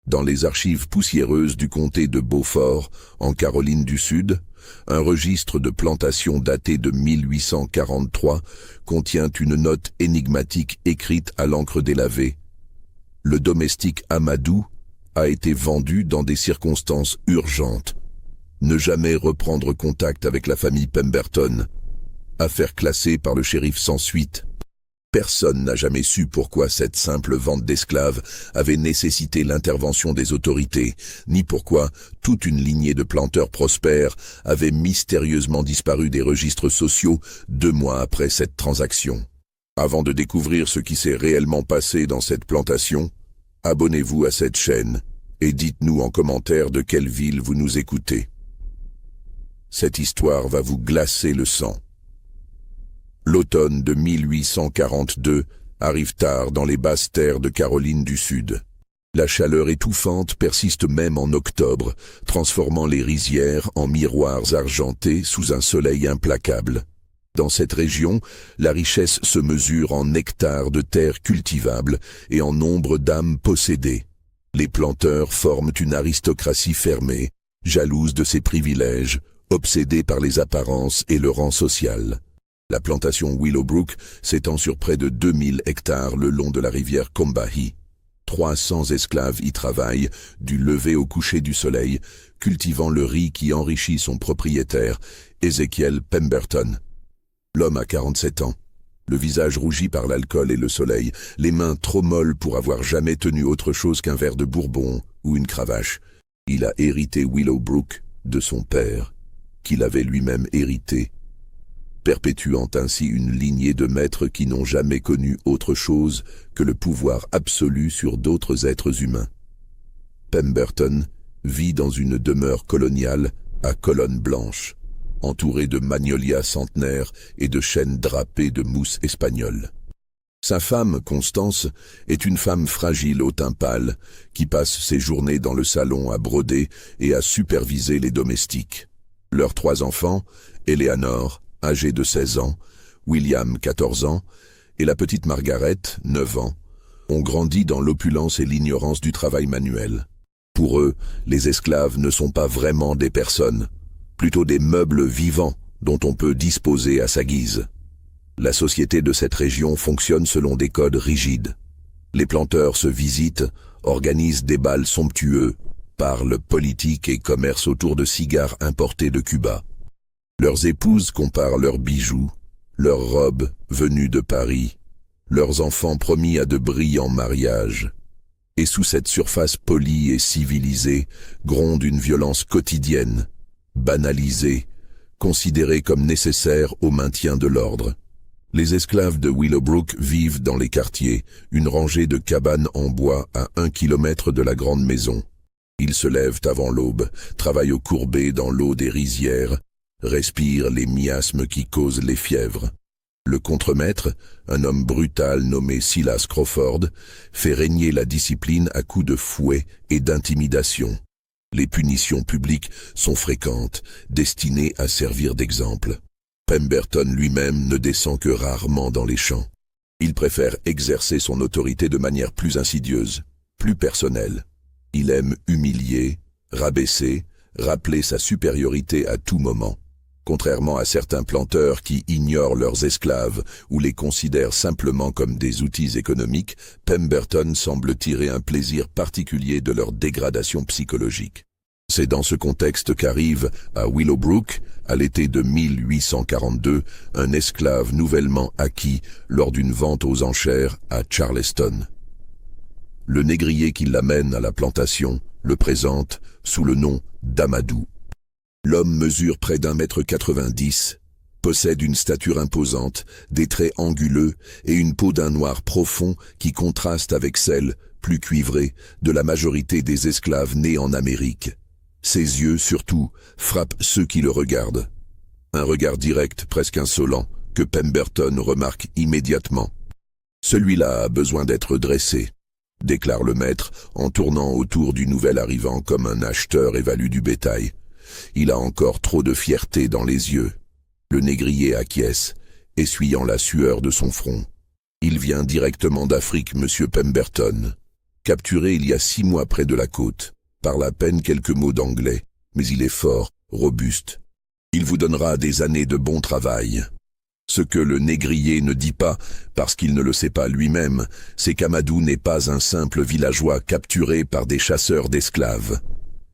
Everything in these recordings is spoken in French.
Dans les archives poussiéreuses du comté de Beaufort, en Caroline du Sud, un registre de plantation daté de 1843 contient une note énigmatique écrite à l'encre délavée. Le domestique Amadou a été vendu dans des circonstances urgentes. Ne jamais reprendre contact avec la famille Pemberton. Affaire classée par le shérif sans suite. Personne n'a jamais su pourquoi cette simple vente d'esclaves avait nécessité l'intervention des autorités, ni pourquoi toute une lignée de planteurs prospères avait mystérieusement disparu des registres sociaux 2 mois après cette transaction. Avant de découvrir ce qui s'est réellement passé dans cette plantation, abonnez-vous à cette chaîne et dites-nous en commentaire de quelle ville vous nous écoutez. Cette histoire va vous glacer le sang. L'automne de 1842 arrive tard dans les basses terres de Caroline du Sud. La chaleur étouffante persiste même en octobre, transformant les rizières en miroirs argentés sous un soleil implacable. Dans cette région, la richesse se mesure en hectares de terres cultivables et en nombre d'âmes possédées. Les planteurs forment une aristocratie fermée, jalouse de ses privilèges, obsédée par les apparences et le rang social. La plantation Willowbrook s'étend sur près de 2000 hectares le long de la rivière Combahee. 300 esclaves y travaillent, du lever au coucher du soleil, cultivant le riz qui enrichit son propriétaire, Ezekiel Pemberton. L'homme a 47 ans, le visage rougi par l'alcool et le soleil, les mains trop molles pour avoir jamais tenu autre chose qu'un verre de bourbon ou une cravache. Il a hérité Willowbrook de son père, qu'il avait lui-même hérité, perpétuant ainsi une lignée de maîtres qui n'ont jamais connu autre chose que le pouvoir absolu sur d'autres êtres humains. Pemberton vit dans une demeure coloniale à colonnes blanches, entourée de magnolias centenaires et de chênes drapés de mousse espagnole. Sa femme, Constance, est une femme fragile au teint pâle, qui passe ses journées dans le salon à broder et à superviser les domestiques. Leurs 3 enfants, Eleanor, âgée de 16 ans, William, 14 ans, et la petite Margaret, 9 ans, ont grandi dans l'opulence et l'ignorance du travail manuel. Pour eux, les esclaves ne sont pas vraiment des personnes, plutôt des meubles vivants dont on peut disposer à sa guise. La société de cette région fonctionne selon des codes rigides. Les planteurs se visitent, organisent des bals somptueux, parlent politique et commercent autour de cigares importés de Cuba. Leurs épouses comparent leurs bijoux, leurs robes venues de Paris, leurs enfants promis à de brillants mariages. Et sous cette surface polie et civilisée gronde une violence quotidienne, banalisée, considérée comme nécessaire au maintien de l'ordre. Les esclaves de Willowbrook vivent dans les quartiers, une rangée de cabanes en bois à 1 kilomètre de la grande maison. Ils se lèvent avant l'aube, travaillent au courbé dans l'eau des rizières, respirent les miasmes qui causent les fièvres. Le contremaître, un homme brutal nommé Silas Crawford, fait régner la discipline à coups de fouet et d'intimidation. Les punitions publiques sont fréquentes, destinées à servir d'exemple. Pemberton lui-même ne descend que rarement dans les champs. Il préfère exercer son autorité de manière plus insidieuse, plus personnelle. Il aime humilier, rabaisser, rappeler sa supériorité à tout moment. Contrairement à certains planteurs qui ignorent leurs esclaves ou les considèrent simplement comme des outils économiques, Pemberton semble tirer un plaisir particulier de leur dégradation psychologique. C'est dans ce contexte qu'arrive, à Willowbrook, à l'été de 1842, un esclave nouvellement acquis lors d'une vente aux enchères à Charleston. Le négrier qui l'amène à la plantation le présente sous le nom d'Amadou. L'homme mesure près d'1,90 m, possède une stature imposante, des traits anguleux et une peau d'un noir profond qui contraste avec celle, plus cuivrée, de la majorité des esclaves nés en Amérique. Ses yeux, surtout, frappent ceux qui le regardent. Un regard direct, presque insolent, que Pemberton remarque immédiatement. « Celui-là a besoin d'être dressé », déclare le maître en tournant autour du nouvel arrivant comme un acheteur évalue du bétail. Il a encore trop de fierté dans les yeux. Le négrier acquiesce, essuyant la sueur de son front. Il vient directement d'Afrique, monsieur Pemberton. capturé il y a 6 mois près de la côte. Parle à peine quelques mots d'anglais, mais il est fort, robuste. Il vous donnera des années de bon travail. Ce que le négrier ne dit pas, parce qu'il ne le sait pas lui-même, c'est qu'Amadou n'est pas un simple villageois capturé par des chasseurs d'esclaves.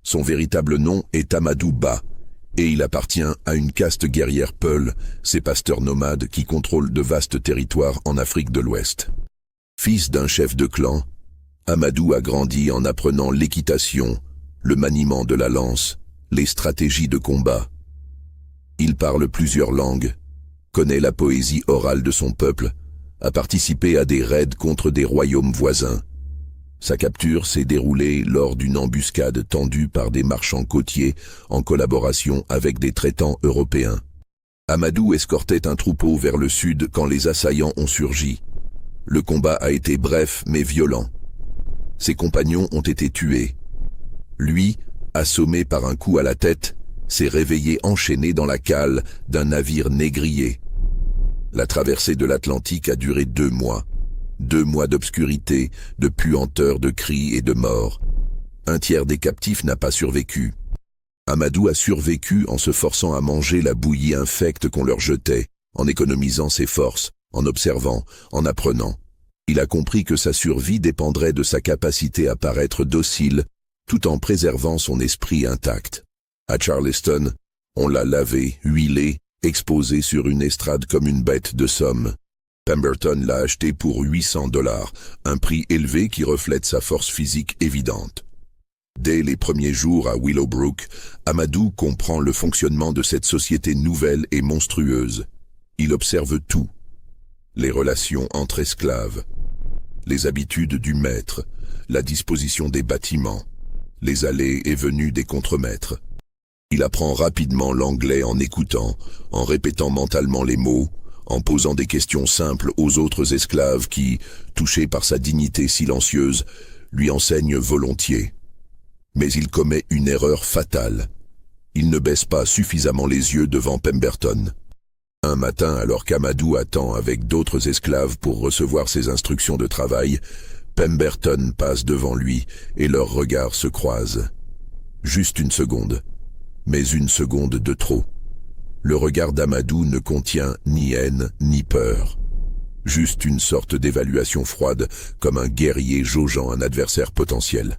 Son véritable nom est Amadou Ba, et il appartient à une caste guerrière Peul, ces pasteurs nomades qui contrôlent de vastes territoires en Afrique de l'Ouest. Fils d'un chef de clan, Amadou a grandi en apprenant l'équitation, le maniement de la lance, les stratégies de combat. Il parle plusieurs langues, connaît la poésie orale de son peuple, a participé à des raids contre des royaumes voisins. Sa capture s'est déroulée lors d'une embuscade tendue par des marchands côtiers en collaboration avec des traitants européens. Amadou escortait un troupeau vers le sud quand les assaillants ont surgi. Le combat a été bref mais violent. Ses compagnons ont été tués. Lui, assommé par un coup à la tête, s'est réveillé enchaîné dans la cale d'un navire négrier. La traversée de l'Atlantique a duré 2 mois. 2 mois d'obscurité, de puanteur, de cris et de morts. Un tiers des captifs n'a pas survécu. Amadou a survécu en se forçant à manger la bouillie infecte qu'on leur jetait, en économisant ses forces, en observant, en apprenant. Il a compris que sa survie dépendrait de sa capacité à paraître docile, tout en préservant son esprit intact. À Charleston, on l'a lavé, huilé, exposé sur une estrade comme une bête de somme. Pemberton l'a acheté pour $800, un prix élevé qui reflète sa force physique évidente. Dès les premiers jours à Willowbrook, Amadou comprend le fonctionnement de cette société nouvelle et monstrueuse. Il observe tout. Les relations entre esclaves, les habitudes du maître, la disposition des bâtiments, les allées et venues des contremaîtres. Il apprend rapidement l'anglais en écoutant, en répétant mentalement les mots, en posant des questions simples aux autres esclaves qui, touchés par sa dignité silencieuse, lui enseignent volontiers. Mais il commet une erreur fatale. Il ne baisse pas suffisamment les yeux devant Pemberton. Un matin, alors qu'Amadou attend avec d'autres esclaves pour recevoir ses instructions de travail, Pemberton passe devant lui et leurs regards se croisent. Juste une seconde, mais une seconde de trop. Le regard d'Amadou ne contient ni haine ni peur. Juste une sorte d'évaluation froide, comme un guerrier jaugeant un adversaire potentiel.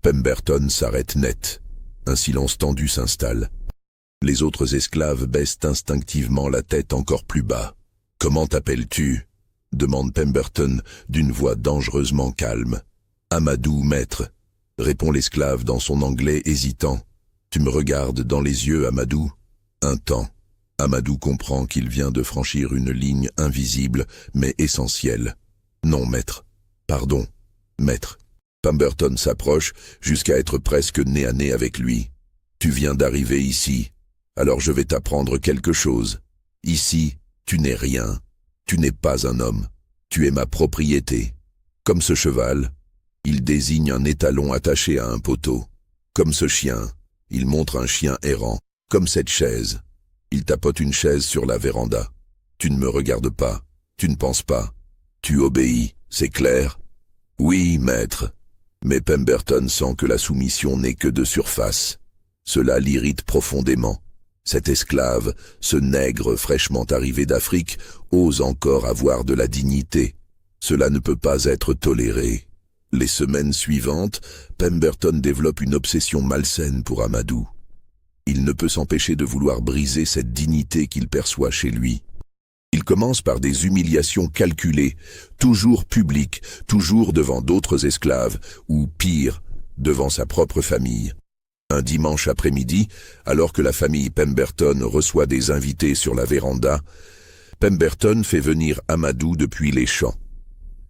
Pemberton s'arrête net. Un silence tendu s'installe. Les autres esclaves baissent instinctivement la tête encore plus bas. « Comment t'appelles-tu » demande Pemberton d'une voix dangereusement calme. « Amadou, maître » répond l'esclave dans son anglais hésitant. « Tu me regardes dans les yeux, Amadou ?» Un temps. Amadou comprend qu'il vient de franchir une ligne invisible mais essentielle. « Non, maître. Pardon, maître. » Pemberton s'approche jusqu'à être presque nez à nez avec lui. « Tu viens d'arriver ici. Alors je vais t'apprendre quelque chose. Ici, tu n'es rien. Tu n'es pas un homme. Tu es ma propriété. Comme ce cheval, il désigne un étalon attaché à un poteau. Comme ce chien, il montre un chien errant. Comme cette chaise, il tapote une chaise sur la véranda. Tu ne me regardes pas. Tu ne penses pas. Tu obéis, c'est clair? Oui, maître. Mais Pemberton sent que la soumission n'est que de surface. Cela l'irrite profondément. Cet esclave, ce nègre fraîchement arrivé d'Afrique, ose encore avoir de la dignité. Cela ne peut pas être toléré. Les semaines suivantes, Pemberton développe une obsession malsaine pour Amadou. Il ne peut s'empêcher de vouloir briser cette dignité qu'il perçoit chez lui. Il commence par des humiliations calculées, toujours publiques, toujours devant d'autres esclaves, ou pire, devant sa propre famille. Un dimanche après-midi, alors que la famille Pemberton reçoit des invités sur la véranda, Pemberton fait venir Amadou depuis les champs.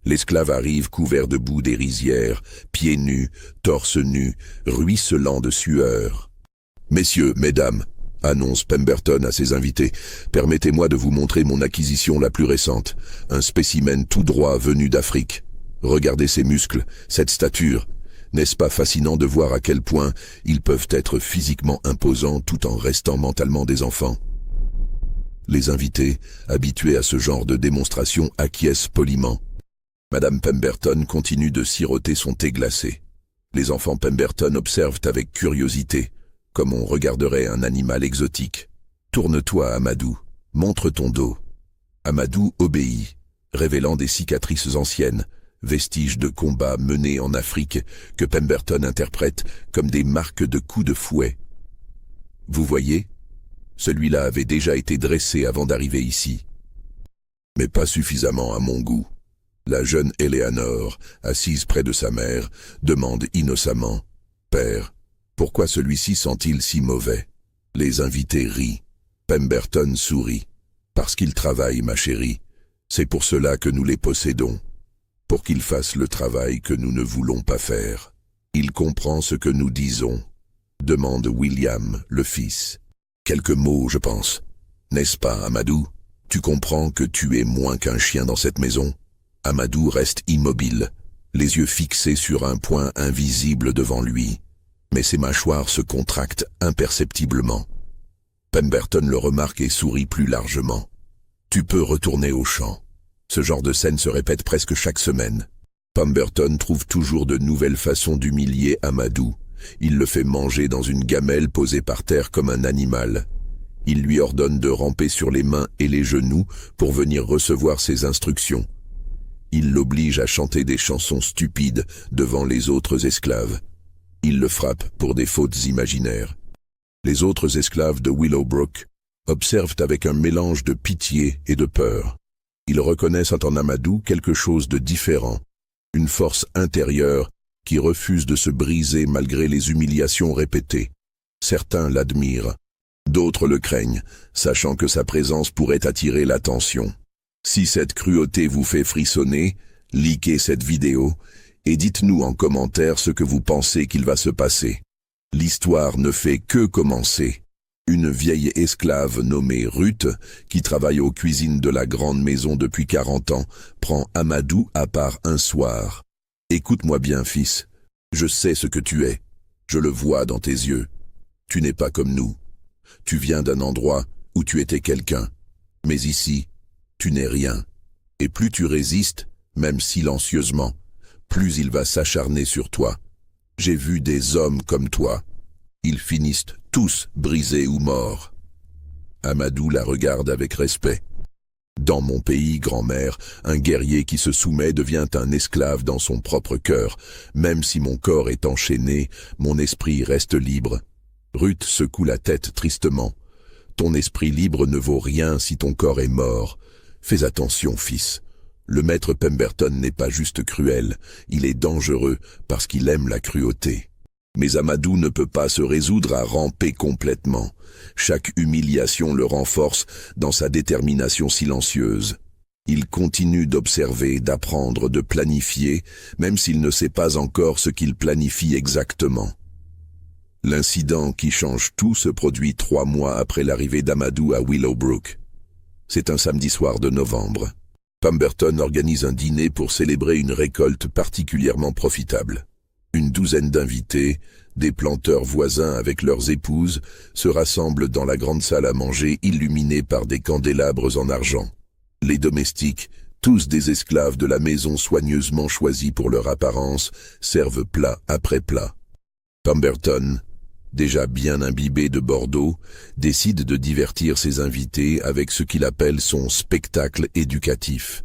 L'esclave arrive couvert de boue des rizières, pieds nus, torse nu, ruisselant de sueur. « Messieurs, mesdames », annonce Pemberton à ses invités, « permettez-moi de vous montrer mon acquisition la plus récente, un spécimen tout droit venu d'Afrique. Regardez ces muscles, cette stature. N'est-ce pas fascinant de voir à quel point ils peuvent être physiquement imposants tout en restant mentalement des enfants ?» Les invités, habitués à ce genre de démonstration, acquiescent poliment. Madame Pemberton continue de siroter son thé glacé. Les enfants Pemberton observent avec curiosité, comme on regarderait un animal exotique. Tourne-toi, Amadou. Montre ton dos. Amadou obéit, révélant des cicatrices anciennes, vestiges de combats menés en Afrique que Pemberton interprète comme des marques de coups de fouet. Vous voyez? Celui-là avait déjà été dressé avant d'arriver ici. Mais pas suffisamment à mon goût. La jeune Eleanor, assise près de sa mère, demande innocemment « Père, pourquoi celui-ci sent-il si mauvais ?» Les invités rient. Pemberton sourit. « Parce qu'il travaille, ma chérie. C'est pour cela que nous les possédons. Pour qu'il fasse le travail que nous ne voulons pas faire. Il comprend ce que nous disons. » demande William, le fils. « Quelques mots, je pense. N'est-ce pas, Amadou? Tu comprends que tu es moins qu'un chien dans cette maison ?» Amadou reste immobile, les yeux fixés sur un point invisible devant lui, mais ses mâchoires se contractent imperceptiblement. Pemberton le remarque et sourit plus largement. « Tu peux retourner au champ. » Ce genre de scène se répète presque chaque semaine. Pemberton trouve toujours de nouvelles façons d'humilier Amadou. Il le fait manger dans une gamelle posée par terre comme un animal. Il lui ordonne de ramper sur les mains et les genoux pour venir recevoir ses instructions. Il l'oblige à chanter des chansons stupides devant les autres esclaves. Il le frappe pour des fautes imaginaires. Les autres esclaves de Willowbrook observent avec un mélange de pitié et de peur. Ils reconnaissent en Amadou quelque chose de différent, une force intérieure qui refuse de se briser malgré les humiliations répétées. Certains l'admirent, d'autres le craignent, sachant que sa présence pourrait attirer l'attention. Si cette cruauté vous fait frissonner, likez cette vidéo et dites-nous en commentaire ce que vous pensez qu'il va se passer. L'histoire ne fait que commencer. Une vieille esclave nommée Ruth, qui travaille aux cuisines de la grande maison depuis 40 ans, prend Amadou à part un soir. « Écoute-moi bien, fils. Je sais ce que tu es. Je le vois dans tes yeux. Tu n'es pas comme nous. Tu viens d'un endroit où tu étais quelqu'un. Mais ici, tu n'es rien. Et plus tu résistes, même silencieusement, plus il va s'acharner sur toi. J'ai vu des hommes comme toi. Ils finissent tous brisés ou morts. » Amadou la regarde avec respect. « Dans mon pays, grand-mère, un guerrier qui se soumet devient un esclave dans son propre cœur. Même si mon corps est enchaîné, mon esprit reste libre. » Ruth secoue la tête tristement. « Ton esprit libre ne vaut rien si ton corps est mort. Fais attention, fils. Le maître Pemberton n'est pas juste cruel, il est dangereux parce qu'il aime la cruauté. Mais Amadou ne peut pas se résoudre à ramper complètement. Chaque humiliation le renforce dans sa détermination silencieuse. Il continue d'observer, d'apprendre, de planifier, même s'il ne sait pas encore ce qu'il planifie exactement. L'incident qui change tout se produit 3 mois après l'arrivée d'Amadou à Willowbrook. C'est un samedi soir de novembre. Pemberton organise un dîner pour célébrer une récolte particulièrement profitable. Une douzaine d'invités, des planteurs voisins avec leurs épouses, se rassemblent dans la grande salle à manger illuminée par des candélabres en argent. Les domestiques, tous des esclaves de la maison soigneusement choisis pour leur apparence, servent plat après plat. Pemberton, déjà bien imbibé de Bordeaux, décide de divertir ses invités avec ce qu'il appelle son spectacle éducatif.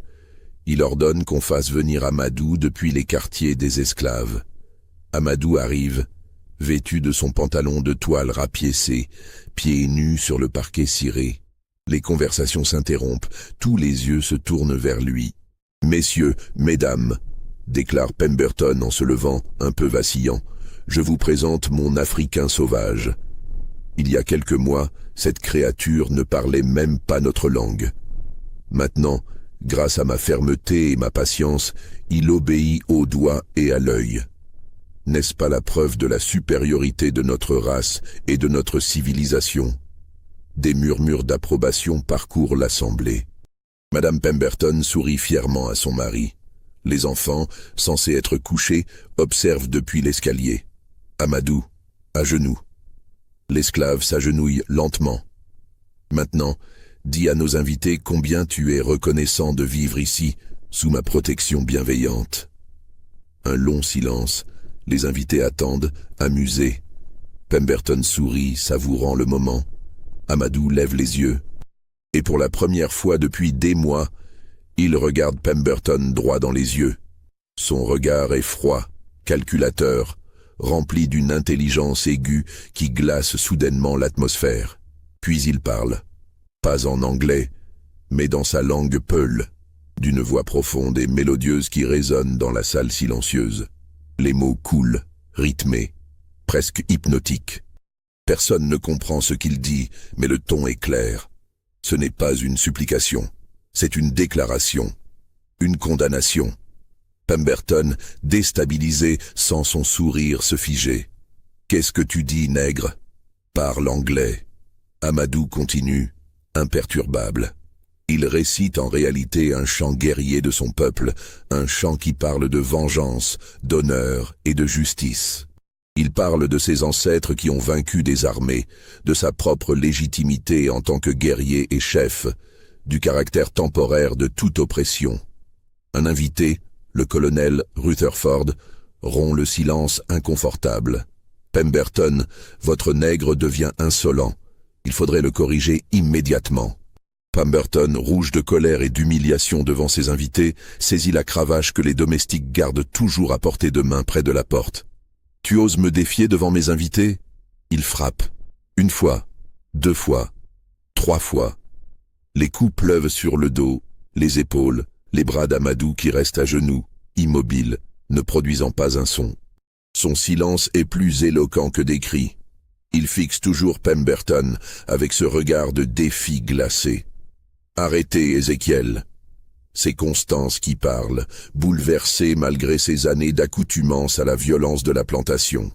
Il ordonne qu'on fasse venir Amadou depuis les quartiers des esclaves. Amadou arrive, vêtu de son pantalon de toile rapiécé, pieds nus sur le parquet ciré. Les conversations s'interrompent, tous les yeux se tournent vers lui. « Messieurs, mesdames », déclare Pemberton en se levant, un peu vacillant, « je vous présente mon Africain sauvage. Il y a quelques mois, cette créature ne parlait même pas notre langue. Maintenant, grâce à ma fermeté et ma patience, il obéit au doigt et à l'œil. N'est-ce pas la preuve de la supériorité de notre race et de notre civilisation ?» Des murmures d'approbation parcourent l'assemblée. Madame Pemberton sourit fièrement à son mari. Les enfants, censés être couchés, observent depuis l'escalier. Amadou, à genoux. L'esclave s'agenouille lentement. « Maintenant, dis à nos invités combien tu es reconnaissant de vivre ici, sous ma protection bienveillante. Un long silence, les invités attendent, amusés. Pemberton sourit, savourant le moment. Amadou lève les yeux. Et pour la première fois depuis des mois, il regarde Pemberton droit dans les yeux. Son regard est froid, calculateur, rempli d'une intelligence aiguë qui glace soudainement l'atmosphère. Puis il parle, pas en anglais, mais dans sa langue peul, d'une voix profonde et mélodieuse qui résonne dans la salle silencieuse. Les mots coulent, rythmés, presque hypnotiques. Personne ne comprend ce qu'il dit, mais le ton est clair. Ce n'est pas une supplication, c'est une déclaration, une condamnation. Pemberton, déstabilisé, sent son sourire se figer. « Qu'est-ce que tu dis, nègre ?» Parle anglais. Amadou continue, imperturbable. Il récite en réalité un chant guerrier de son peuple, un chant qui parle de vengeance, d'honneur et de justice. Il parle de ses ancêtres qui ont vaincu des armées, de sa propre légitimité en tant que guerrier et chef, du caractère temporaire de toute oppression. Un invité, le colonel Rutherford, rompt le silence inconfortable. « Pemberton, votre nègre devient insolent. Il faudrait le corriger immédiatement. » Pemberton, rouge de colère et d'humiliation devant ses invités, saisit la cravache que les domestiques gardent toujours à portée de main près de la porte. « Tu oses me défier devant mes invités ?» Il frappe. Une fois, 2 fois, 3 fois. Les coups pleuvent sur le dos, les épaules, les bras d'Amadou qui reste à genoux, immobile, ne produisant pas un son. Son silence est plus éloquent que des cris. Il fixe toujours Pemberton avec ce regard de défi glacé. « Arrêtez, Ézéchiel !» C'est Constance qui parle, bouleversée malgré ses années d'accoutumance à la violence de la plantation.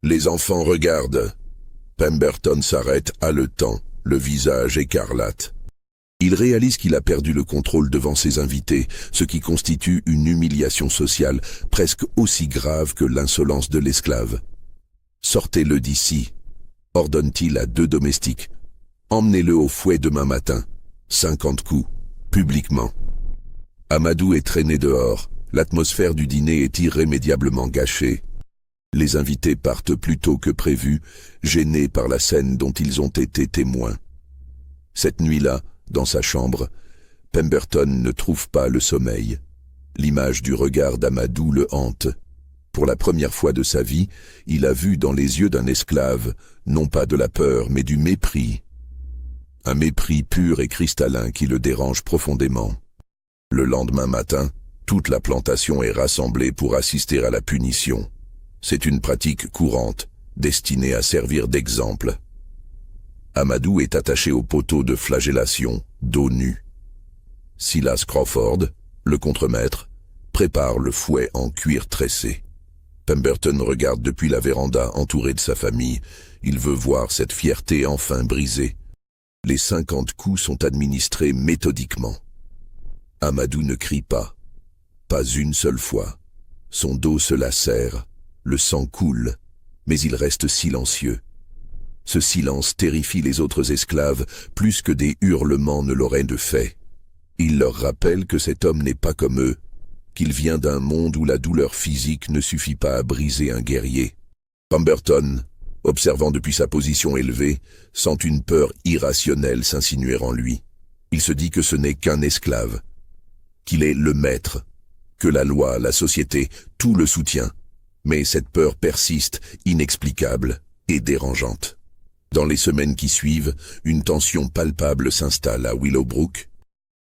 Les enfants regardent. Pemberton s'arrête haletant, le visage écarlate. Il réalise qu'il a perdu le contrôle devant ses invités, ce qui constitue une humiliation sociale presque aussi grave que l'insolence de l'esclave. « Sortez-le d'ici », ordonne-t-il à 2 domestiques. « Emmenez-le au fouet demain matin. 50 coups, publiquement. » Amadou est traîné dehors. L'atmosphère du dîner est irrémédiablement gâchée. Les invités partent plus tôt que prévu, gênés par la scène dont ils ont été témoins. Cette nuit-là, dans sa chambre, Pemberton ne trouve pas le sommeil. L'image du regard d'Amadou le hante. Pour la première fois de sa vie, il a vu dans les yeux d'un esclave, non pas de la peur, mais du mépris. Un mépris pur et cristallin qui le dérange profondément. Le lendemain matin, toute la plantation est rassemblée pour assister à la punition. C'est une pratique courante, destinée à servir d'exemple. Amadou est attaché au poteau de flagellation, dos nu. Silas Crawford, le contremaître, prépare le fouet en cuir tressé. Pemberton regarde depuis la véranda entouré de sa famille. Il veut voir cette fierté enfin brisée. Les 50 coups sont administrés méthodiquement. Amadou ne crie pas. Pas une seule fois. Son dos se lacère, le sang coule, mais il reste silencieux. Ce silence terrifie les autres esclaves plus que des hurlements ne l'auraient de fait. Il leur rappelle que cet homme n'est pas comme eux, qu'il vient d'un monde où la douleur physique ne suffit pas à briser un guerrier. Pemberton, observant depuis sa position élevée, sent une peur irrationnelle s'insinuer en lui. Il se dit que ce n'est qu'un esclave, qu'il est le maître, que la loi, la société, tout le soutient. Mais cette peur persiste, inexplicable et dérangeante. Dans les semaines qui suivent, une tension palpable s'installe à Willowbrook.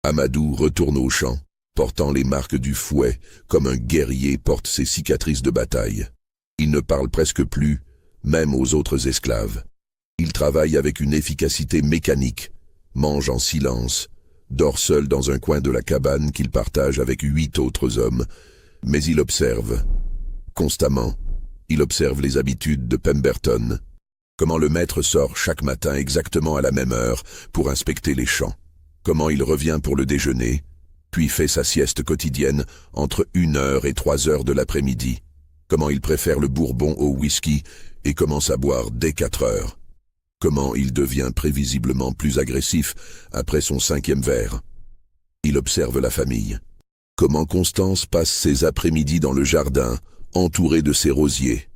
Amadou retourne au champ, portant les marques du fouet, comme un guerrier porte ses cicatrices de bataille. Il ne parle presque plus, même aux autres esclaves. Il travaille avec une efficacité mécanique, mange en silence, dort seul dans un coin de la cabane qu'il partage avec 8 autres hommes, mais il observe. Constamment, il observe les habitudes de Pemberton. Comment le maître sort chaque matin exactement à la même heure pour inspecter les champs. Comment il revient pour le déjeuner, puis fait sa sieste quotidienne entre 1h et 3h de l'après-midi. Comment il préfère le bourbon au whisky et commence à boire dès 4h. Comment il devient prévisiblement plus agressif après son 5e verre. Il observe la famille. Comment Constance passe ses après-midi dans le jardin, entourée de ses rosiers.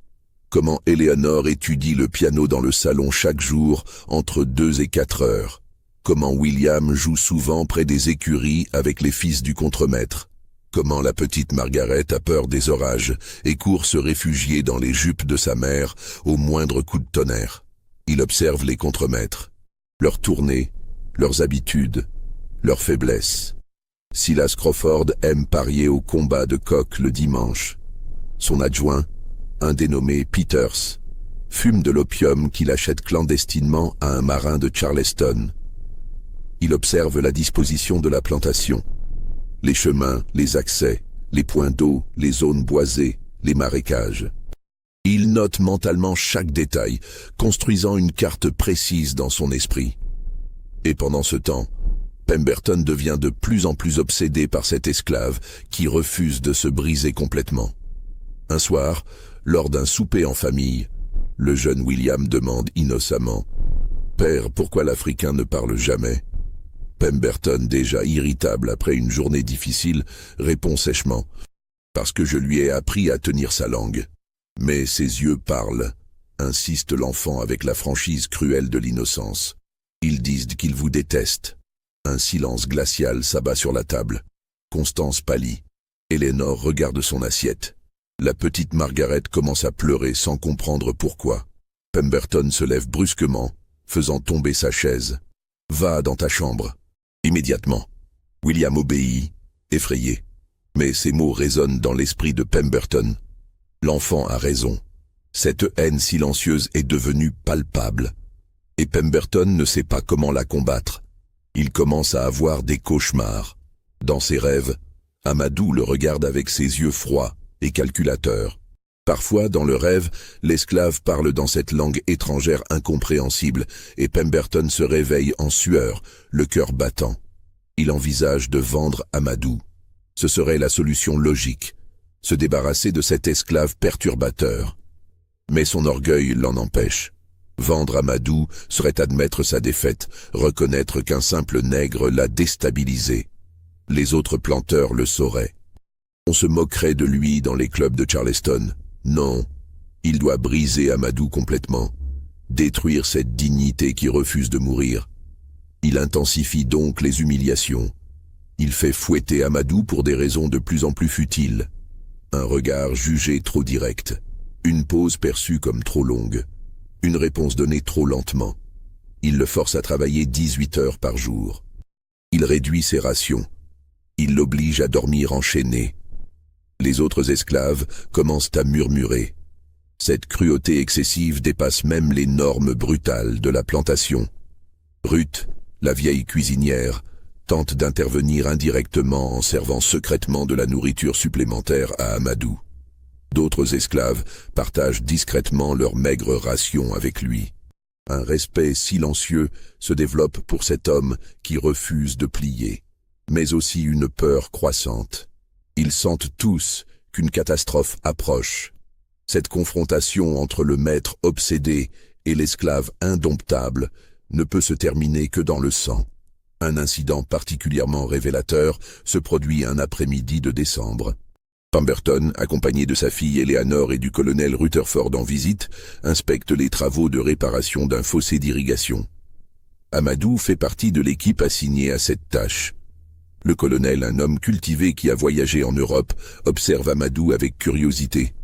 Comment Éléonore étudie le piano dans le salon chaque jour, entre 2 et 4 heures. Comment William joue souvent près des écuries avec les fils du contremaître. Comment la petite Margaret a peur des orages et court se réfugier dans les jupes de sa mère au moindre coup de tonnerre. Il observe les contremaîtres, leurs tournées, leurs habitudes, leurs faiblesses. Silas Crawford aime parier au combat de coq le dimanche. Son adjoint, un dénommé Peters, fume de l'opium qu'il achète clandestinement à un marin de Charleston. Il observe la disposition de la plantation. Les chemins, les accès, les points d'eau, les zones boisées, les marécages. Il note mentalement chaque détail, construisant une carte précise dans son esprit. Et pendant ce temps, Pemberton devient de plus en plus obsédé par cet esclave qui refuse de se briser complètement. Un soir, lors d'un souper en famille, le jeune William demande innocemment « Père, pourquoi l'Africain ne parle jamais ?» Pemberton, déjà irritable après une journée difficile, répond sèchement « Parce que je lui ai appris à tenir sa langue. » Mais ses yeux parlent, insiste l'enfant avec la franchise cruelle de l'innocence. Ils disent qu'ils vous détestent. Un silence glacial s'abat sur la table. Constance pâlit. Éléonore regarde son assiette. La petite Margaret commence à pleurer sans comprendre pourquoi. Pemberton se lève brusquement, faisant tomber sa chaise. « Va dans ta chambre. » Immédiatement. William obéit, effrayé. Mais ces mots résonnent dans l'esprit de Pemberton. L'enfant a raison. Cette haine silencieuse est devenue palpable. Et Pemberton ne sait pas comment la combattre. Il commence à avoir des cauchemars. Dans ses rêves, Amadou le regarde avec ses yeux froids et calculateurs. Parfois, dans le rêve, l'esclave parle dans cette langue étrangère incompréhensible et Pemberton se réveille en sueur, le cœur battant. Il envisage de vendre Amadou. Ce serait la solution logique, se débarrasser de cet esclave perturbateur. Mais son orgueil l'en empêche. Vendre Amadou serait admettre sa défaite, reconnaître qu'un simple nègre l'a déstabilisé. Les autres planteurs le sauraient. On se moquerait de lui dans les clubs de Charleston. Non, il doit briser Amadou complètement, détruire cette dignité qui refuse de mourir. Il intensifie donc les humiliations. Il fait fouetter Amadou pour des raisons de plus en plus futiles. Un regard jugé trop direct, une pause perçue comme trop longue. Une réponse donnée trop lentement. Il le force à travailler 18 heures par jour. Il réduit ses rations. Il l'oblige à dormir enchaîné. Les autres esclaves commencent à murmurer. Cette cruauté excessive dépasse même les normes brutales de la plantation. Ruth, la vieille cuisinière, tente d'intervenir indirectement en servant secrètement de la nourriture supplémentaire à Amadou. D'autres esclaves partagent discrètement leur maigre ration avec lui. Un respect silencieux se développe pour cet homme qui refuse de plier, mais aussi une peur croissante. Ils sentent tous qu'une catastrophe approche. Cette confrontation entre le maître obsédé et l'esclave indomptable ne peut se terminer que dans le sang. Un incident particulièrement révélateur se produit un après-midi de décembre. Pemberton, accompagné de sa fille Éléonore et du colonel Rutherford en visite, inspecte les travaux de réparation d'un fossé d'irrigation. Amadou fait partie de l'équipe assignée à cette tâche. Le colonel, un homme cultivé qui a voyagé en Europe, observe Amadou avec curiosité.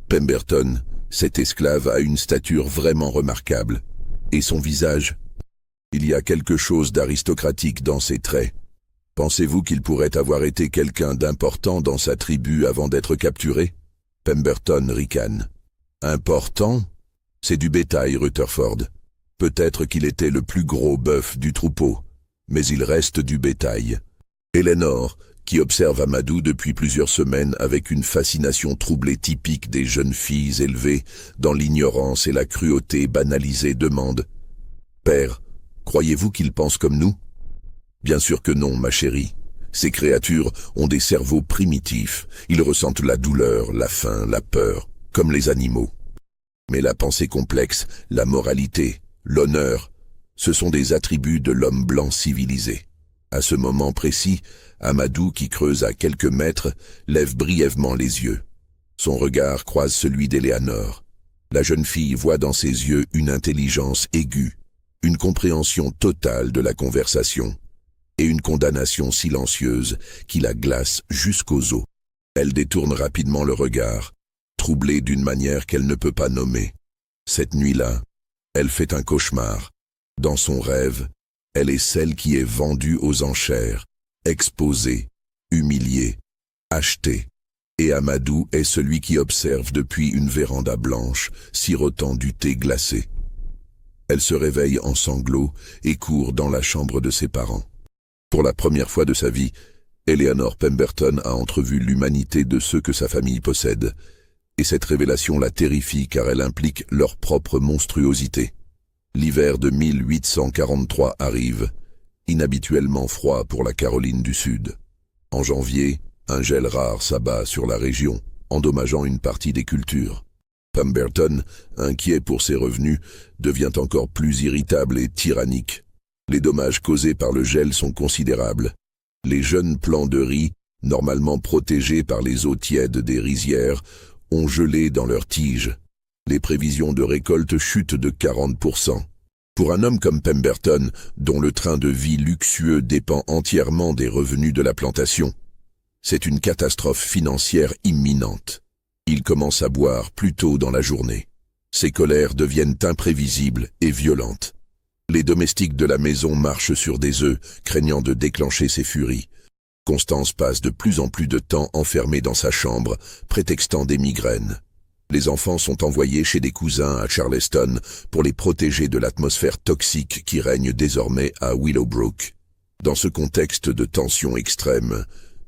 Pemberton, cet esclave, a une stature vraiment remarquable. Et son visage? Il y a quelque chose d'aristocratique dans ses traits. Pensez-vous qu'il pourrait avoir été quelqu'un d'important dans sa tribu avant d'être capturé? Pemberton ricane. Important? C'est du bétail, Rutherford. Peut-être qu'il était le plus gros bœuf du troupeau, mais il reste du bétail. Éléonore, qui observe Amadou depuis plusieurs semaines avec une fascination troublée typique des jeunes filles élevées dans l'ignorance et la cruauté banalisée, demande « Père, croyez-vous qu'il pense comme nous ?» Bien sûr que non, ma chérie. Ces créatures ont des cerveaux primitifs. Ils ressentent la douleur, la faim, la peur, comme les animaux. Mais la pensée complexe, la moralité, l'honneur, ce sont des attributs de l'homme blanc civilisé. À ce moment précis, Amadou, qui creuse à quelques mètres, lève brièvement les yeux. Son regard croise celui d'Eleanor. La jeune fille voit dans ses yeux une intelligence aiguë, une compréhension totale de la conversation, et une condamnation silencieuse qui la glace jusqu'aux os. Elle détourne rapidement le regard, troublée d'une manière qu'elle ne peut pas nommer. Cette nuit-là, elle fait un cauchemar. Dans son rêve, elle est celle qui est vendue aux enchères, exposée, humiliée, achetée. Et Amadou est celui qui observe depuis une véranda blanche, sirotant du thé glacé. Elle se réveille en sanglots et court dans la chambre de ses parents. Pour la première fois de sa vie, Eleanor Pemberton a entrevu l'humanité de ceux que sa famille possède, et cette révélation la terrifie car elle implique leur propre monstruosité. L'hiver de 1843 arrive, inhabituellement froid pour la Caroline du Sud. En janvier, un gel rare s'abat sur la région, endommageant une partie des cultures. Pemberton, inquiet pour ses revenus, devient encore plus irritable et tyrannique. Les dommages causés par le gel sont considérables. Les jeunes plants de riz, normalement protégés par les eaux tièdes des rizières, ont gelé dans leurs tiges. Les prévisions de récolte chutent de 40%. Pour un homme comme Pemberton, dont le train de vie luxueux dépend entièrement des revenus de la plantation, c'est une catastrophe financière imminente. Il commence à boire plus tôt dans la journée. Ses colères deviennent imprévisibles et violentes. Les domestiques de la maison marchent sur des œufs, craignant de déclencher ses furies. Constance passe de plus en plus de temps enfermée dans sa chambre, prétextant des migraines. Les enfants sont envoyés chez des cousins à Charleston pour les protéger de l'atmosphère toxique qui règne désormais à Willowbrook. Dans ce contexte de tension extrême,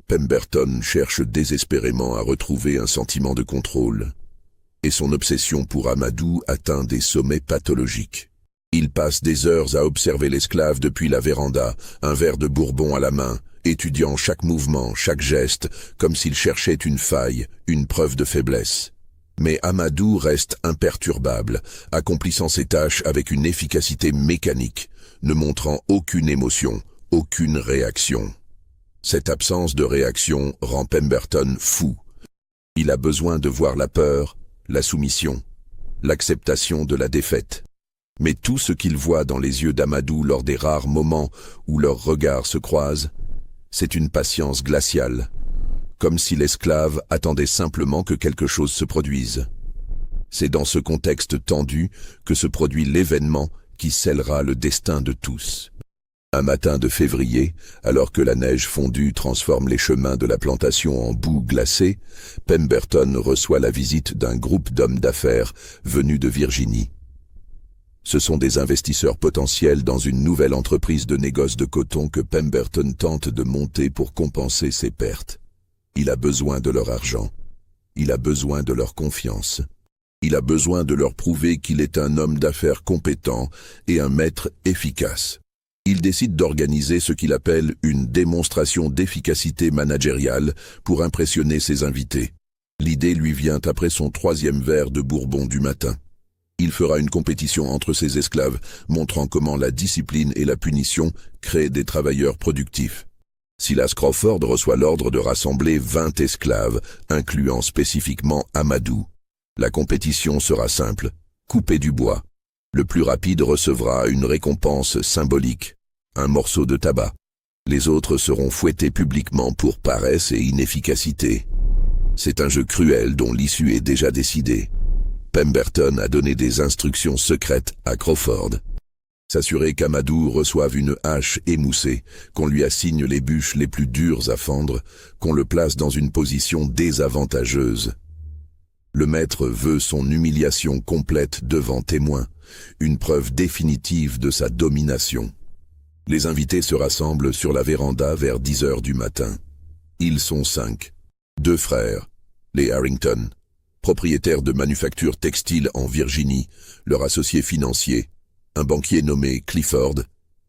Pemberton cherche désespérément à retrouver un sentiment de contrôle. Et son obsession pour Amadou atteint des sommets pathologiques. Il passe des heures à observer l'esclave depuis la véranda, un verre de bourbon à la main, étudiant chaque mouvement, chaque geste, comme s'il cherchait une faille, une preuve de faiblesse. Mais Amadou reste imperturbable, accomplissant ses tâches avec une efficacité mécanique, ne montrant aucune émotion, aucune réaction. Cette absence de réaction rend Pemberton fou. Il a besoin de voir la peur, la soumission, l'acceptation de la défaite. Mais tout ce qu'il voit dans les yeux d'Amadou lors des rares moments où leurs regards se croisent, c'est une patience glaciale, comme si l'esclave attendait simplement que quelque chose se produise. C'est dans ce contexte tendu que se produit l'événement qui scellera le destin de tous. Un matin de février, alors que la neige fondue transforme les chemins de la plantation en boue glacée, Pemberton reçoit la visite d'un groupe d'hommes d'affaires venus de Virginie. Ce sont des investisseurs potentiels dans une nouvelle entreprise de négoce de coton que Pemberton tente de monter pour compenser ses pertes. Il a besoin de leur argent. Il a besoin de leur confiance. Il a besoin de leur prouver qu'il est un homme d'affaires compétent et un maître efficace. Il décide d'organiser ce qu'il appelle une démonstration d'efficacité managériale pour impressionner ses invités. L'idée lui vient après son 3e verre de bourbon du matin. Il fera une compétition entre ses esclaves, montrant comment la discipline et la punition créent des travailleurs productifs. Silas Crawford reçoit l'ordre de rassembler 20 esclaves, incluant spécifiquement Amadou. La compétition sera simple, couper du bois. Le plus rapide recevra une récompense symbolique, un morceau de tabac. Les autres seront fouettés publiquement pour paresse et inefficacité. C'est un jeu cruel dont l'issue est déjà décidée. Pemberton a donné des instructions secrètes à Crawford. S'assurer qu'Amadou reçoive une hache émoussée, qu'on lui assigne les bûches les plus dures à fendre, qu'on le place dans une position désavantageuse. Le maître veut son humiliation complète devant témoins, une preuve définitive de sa domination. Les invités se rassemblent sur la véranda vers 10 heures du matin. Ils sont 5. 2 frères, les Harrington, propriétaires de manufactures textiles en Virginie, leur associé financier, un banquier nommé Clifford,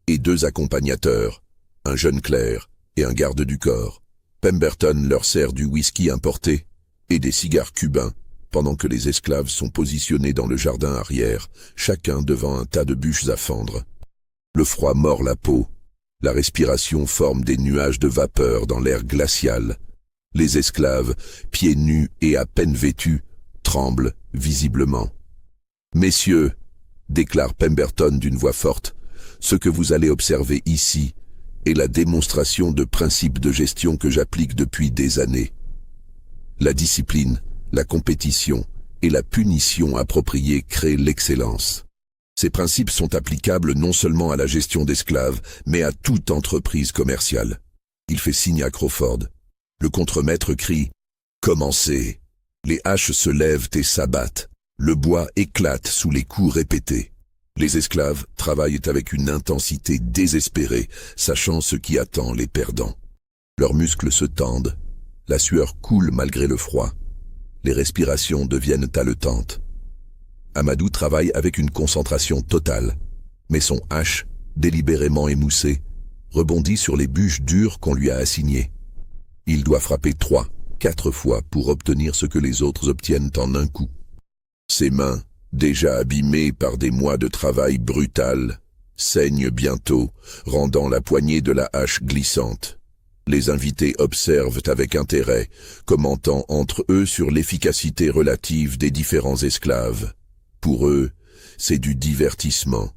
et 2 accompagnateurs, un jeune clerc et un garde du corps. Pemberton leur sert du whisky importé et des cigares cubains, pendant que les esclaves sont positionnés dans le jardin arrière, chacun devant un tas de bûches à fendre. Le froid mord la peau. La respiration forme des nuages de vapeur dans l'air glacial. Les esclaves, pieds nus et à peine vêtus, tremblent visiblement. « Messieurs, déclare Pemberton d'une voix forte, ce que vous allez observer ici est la démonstration de principes de gestion que j'applique depuis des années. La discipline, la compétition et la punition appropriée créent l'excellence. Ces principes sont applicables non seulement à la gestion d'esclaves, mais à toute entreprise commerciale. » Il fait signe à Crawford. Le contremaître crie « Commencez !» Les haches se lèvent et s'abattent. Le bois éclate sous les coups répétés. Les esclaves travaillent avec une intensité désespérée, sachant ce qui attend les perdants. Leurs muscles se tendent. La sueur coule malgré le froid. Les respirations deviennent haletantes. Amadou travaille avec une concentration totale, mais son hache, délibérément émoussée, rebondit sur les bûches dures qu'on lui a assignées. Il doit frapper 3, 4 fois pour obtenir ce que les autres obtiennent en un coup. Ses mains, déjà abîmées par des mois de travail brutal, saignent bientôt, rendant la poignée de la hache glissante. Les invités observent avec intérêt, commentant entre eux sur l'efficacité relative des différents esclaves. Pour eux, c'est du divertissement,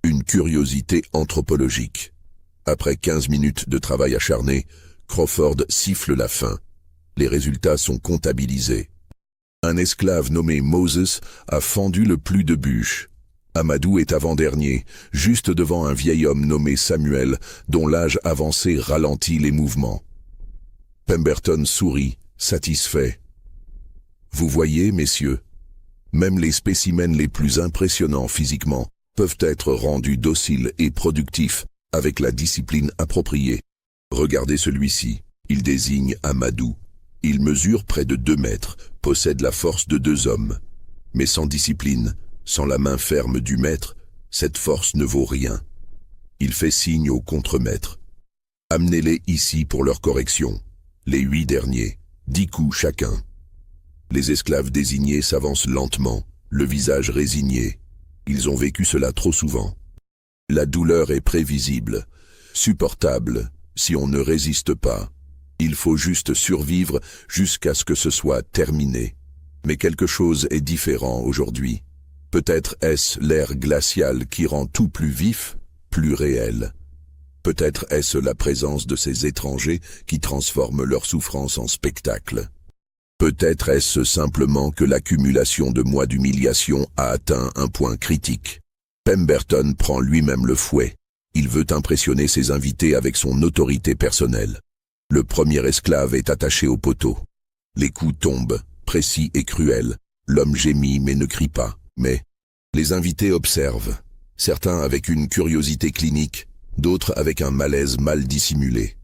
une curiosité anthropologique. Après 15 minutes de travail acharné, Crawford siffle la fin. Les résultats sont comptabilisés. Un esclave nommé Moses a fendu le plus de bûches. Amadou est avant-dernier, juste devant un vieil homme nommé Samuel, dont l'âge avancé ralentit les mouvements. Pemberton sourit, satisfait. « Vous voyez, messieurs, même les spécimens les plus impressionnants physiquement peuvent être rendus dociles et productifs avec la discipline appropriée. Regardez celui-ci, il désigne Amadou. Il mesure près de 2 mètres, possède la force de 2 hommes. Mais sans discipline, sans la main ferme du maître, cette force ne vaut rien. Il fait signe au contremaître. Amenez-les ici pour leur correction. Les 8 derniers, 10 coups chacun. Les esclaves désignés s'avancent lentement, le visage résigné. Ils ont vécu cela trop souvent. La douleur est prévisible, supportable, si on ne résiste pas. Il faut juste survivre jusqu'à ce que ce soit terminé. Mais quelque chose est différent aujourd'hui. Peut-être est-ce l'air glacial qui rend tout plus vif, plus réel. Peut-être est-ce la présence de ces étrangers qui transforment leur souffrance en spectacle. Peut-être est-ce simplement que l'accumulation de mois d'humiliation a atteint un point critique. Pemberton prend lui-même le fouet. Il veut impressionner ses invités avec son autorité personnelle. Le premier esclave est attaché au poteau. Les coups tombent, précis et cruels. L'homme gémit mais ne crie pas. Mais les invités observent, certains avec une curiosité clinique, d'autres avec un malaise mal dissimulé.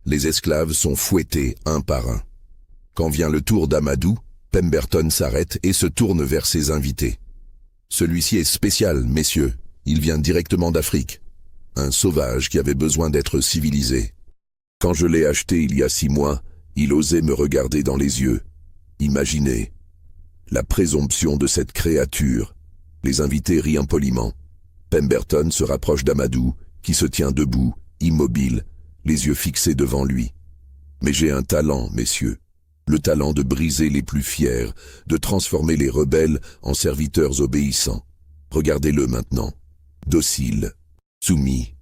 Les esclaves sont fouettés un par un. Quand vient le tour d'Amadou, Pemberton s'arrête et se tourne vers ses invités. Celui-ci est spécial, messieurs. Il vient directement d'Afrique. Un sauvage qui avait besoin d'être civilisé. Quand je l'ai acheté il y a 6 mois, il osait me regarder dans les yeux. Imaginez la présomption de cette créature. Les invités rient impoliment. Pemberton se rapproche d'Amadou, qui se tient debout, immobile, les yeux fixés devant lui. Mais j'ai un talent, messieurs. Le talent de briser les plus fiers, de transformer les rebelles en serviteurs obéissants. Regardez-le maintenant. Docile, soumis.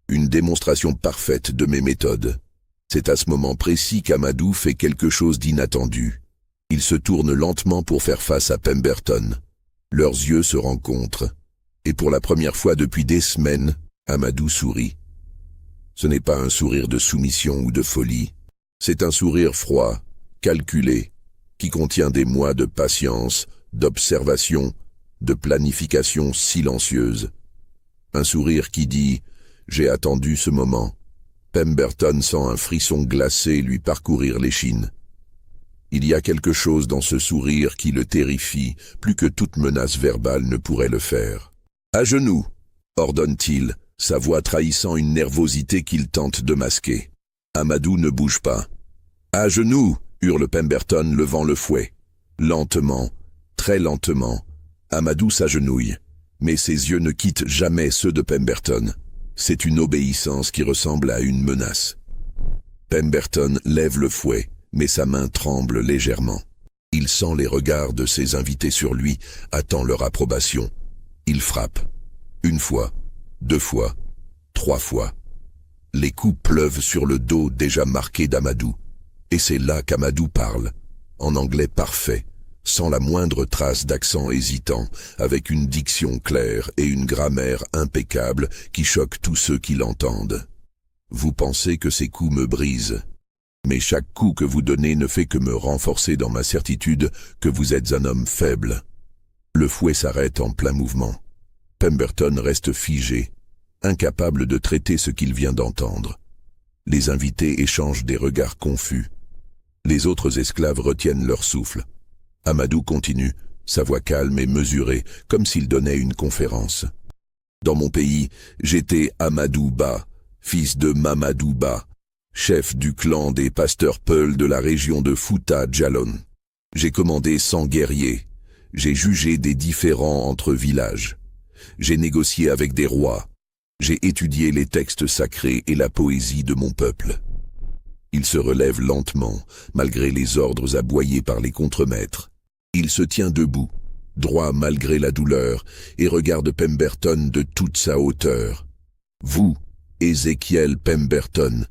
Une démonstration parfaite de mes méthodes. C'est à ce moment précis qu'Amadou fait quelque chose d'inattendu. Il se tourne lentement pour faire face à Pemberton. Leurs yeux se rencontrent. Et pour la première fois depuis des semaines, Amadou sourit. Ce n'est pas un sourire de soumission ou de folie. C'est un sourire froid, calculé, qui contient des mois de patience, d'observation, de planification silencieuse. Un sourire qui dit « J'ai attendu ce moment ». Pemberton sent un frisson glacé lui parcourir l'échine. Il y a quelque chose dans ce sourire qui le terrifie, plus que toute menace verbale ne pourrait le faire. « À genoux !» ordonne-t-il, sa voix trahissant une nervosité qu'il tente de masquer. Amadou ne bouge pas. « À genoux !» hurle Pemberton levant le fouet. Lentement, très lentement, Amadou s'agenouille, mais ses yeux ne quittent jamais ceux de Pemberton. C'est une obéissance qui ressemble à une menace. Pemberton lève le fouet, mais sa main tremble légèrement. Il sent les regards de ses invités sur lui, attend leur approbation. Il frappe. 1 fois, 2 fois, 3 fois. Les coups pleuvent sur le dos déjà marqué d'Amadou. Et c'est là qu'Amadou parle, en anglais parfait, sans la moindre trace d'accent hésitant, avec une diction claire et une grammaire impeccable qui choque tous ceux qui l'entendent. Vous pensez que ces coups me brisent, mais chaque coup que vous donnez ne fait que me renforcer dans ma certitude que vous êtes un homme faible. Le fouet s'arrête en plein mouvement. Pemberton reste figé, incapable de traiter ce qu'il vient d'entendre. Les invités échangent des regards confus. Les autres esclaves retiennent leur souffle. Amadou continue, sa voix calme et mesurée, comme s'il donnait une conférence. Dans mon pays, j'étais Amadou Ba, fils de Mamadou Ba, chef du clan des pasteurs Peuls de la région de Fouta Djallon. J'ai commandé 100 guerriers. J'ai jugé des différends entre villages. J'ai négocié avec des rois. J'ai étudié les textes sacrés et la poésie de mon peuple. Il se relève lentement, malgré les ordres aboyés par les contremaîtres. Il se tient debout, droit malgré la douleur, et regarde Pemberton de toute sa hauteur. Vous, Ézéchiel Pemberton,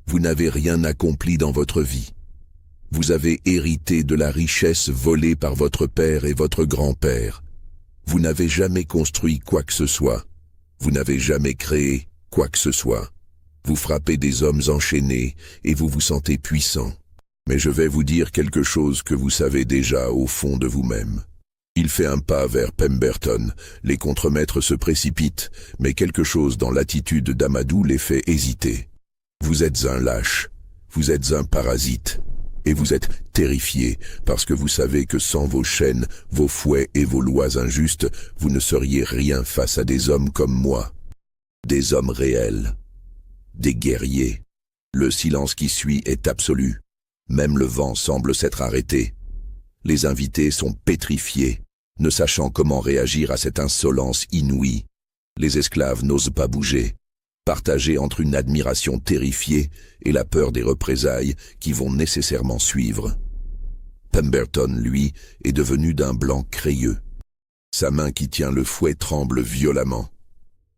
vous n'avez rien accompli dans votre vie. Vous avez hérité de la richesse volée par votre père et votre grand-père. Vous n'avez jamais construit quoi que ce soit. Vous n'avez jamais créé quoi que ce soit. Vous frappez des hommes enchaînés et vous vous sentez puissant. Mais je vais vous dire quelque chose que vous savez déjà au fond de vous-même. Il fait un pas vers Pemberton. Les contremaîtres se précipitent, mais quelque chose dans l'attitude d'Amadou les fait hésiter. Vous êtes un lâche, vous êtes un parasite, et vous êtes terrifié parce que vous savez que sans vos chaînes, vos fouets et vos lois injustes, vous ne seriez rien face à des hommes comme moi. Des hommes réels. Des guerriers. Le silence qui suit est absolu. Même le vent semble s'être arrêté. Les invités sont pétrifiés, ne sachant comment réagir à cette insolence inouïe. Les esclaves n'osent pas bouger, partagés entre une admiration terrifiée et la peur des représailles qui vont nécessairement suivre. Pemberton, lui, est devenu d'un blanc crayeux. Sa main qui tient le fouet tremble violemment.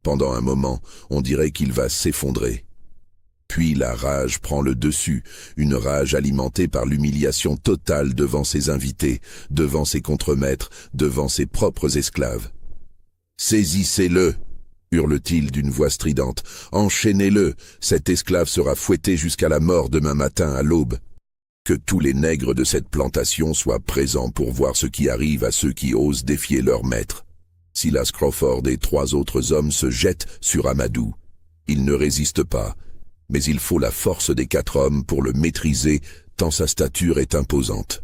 Pendant un moment, on dirait qu'il va s'effondrer. Puis la rage prend le dessus, une rage alimentée par l'humiliation totale devant ses invités, devant ses contremaîtres, devant ses propres esclaves. « Saisissez-le !» hurle-t-il d'une voix stridente. « Enchaînez-le, cet esclave sera fouetté jusqu'à la mort demain matin à l'aube. Que tous les nègres de cette plantation soient présents pour voir ce qui arrive à ceux qui osent défier leur maître. » Silas Crawford et 3 autres hommes se jettent sur Amadou. Il ne résiste pas, mais il faut la force des 4 hommes pour le maîtriser, tant sa stature est imposante.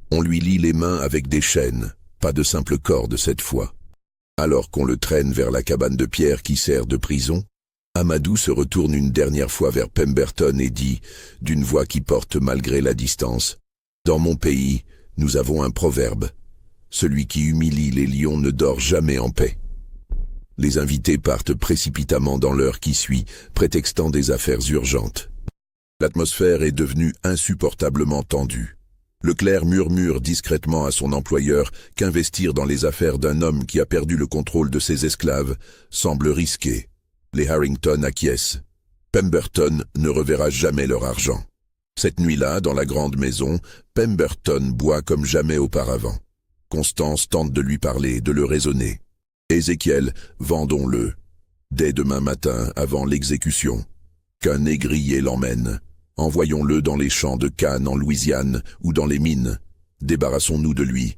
On lui lie les mains avec des chaînes, pas de simples cordes cette fois. Alors qu'on le traîne vers la cabane de pierre qui sert de prison, Amadou se retourne une dernière fois vers Pemberton et dit, d'une voix qui porte malgré la distance, « Dans mon pays, nous avons un proverbe. Celui qui humilie les lions ne dort jamais en paix. » Les invités partent précipitamment dans l'heure qui suit, prétextant des affaires urgentes. L'atmosphère est devenue insupportablement tendue. Leclerc murmure discrètement à son employeur qu'investir dans les affaires d'un homme qui a perdu le contrôle de ses esclaves semble risqué. Les Harrington acquiescent. Pemberton ne reverra jamais leur argent. Cette nuit-là, dans la grande maison, Pemberton boit comme jamais auparavant. Constance tente de lui parler, de le raisonner. « Ézéchiel, vendons-le. Dès demain matin, avant l'exécution. Qu'un négrier l'emmène. Envoyons-le dans les champs de canne en Louisiane ou dans les mines. Débarrassons-nous de lui.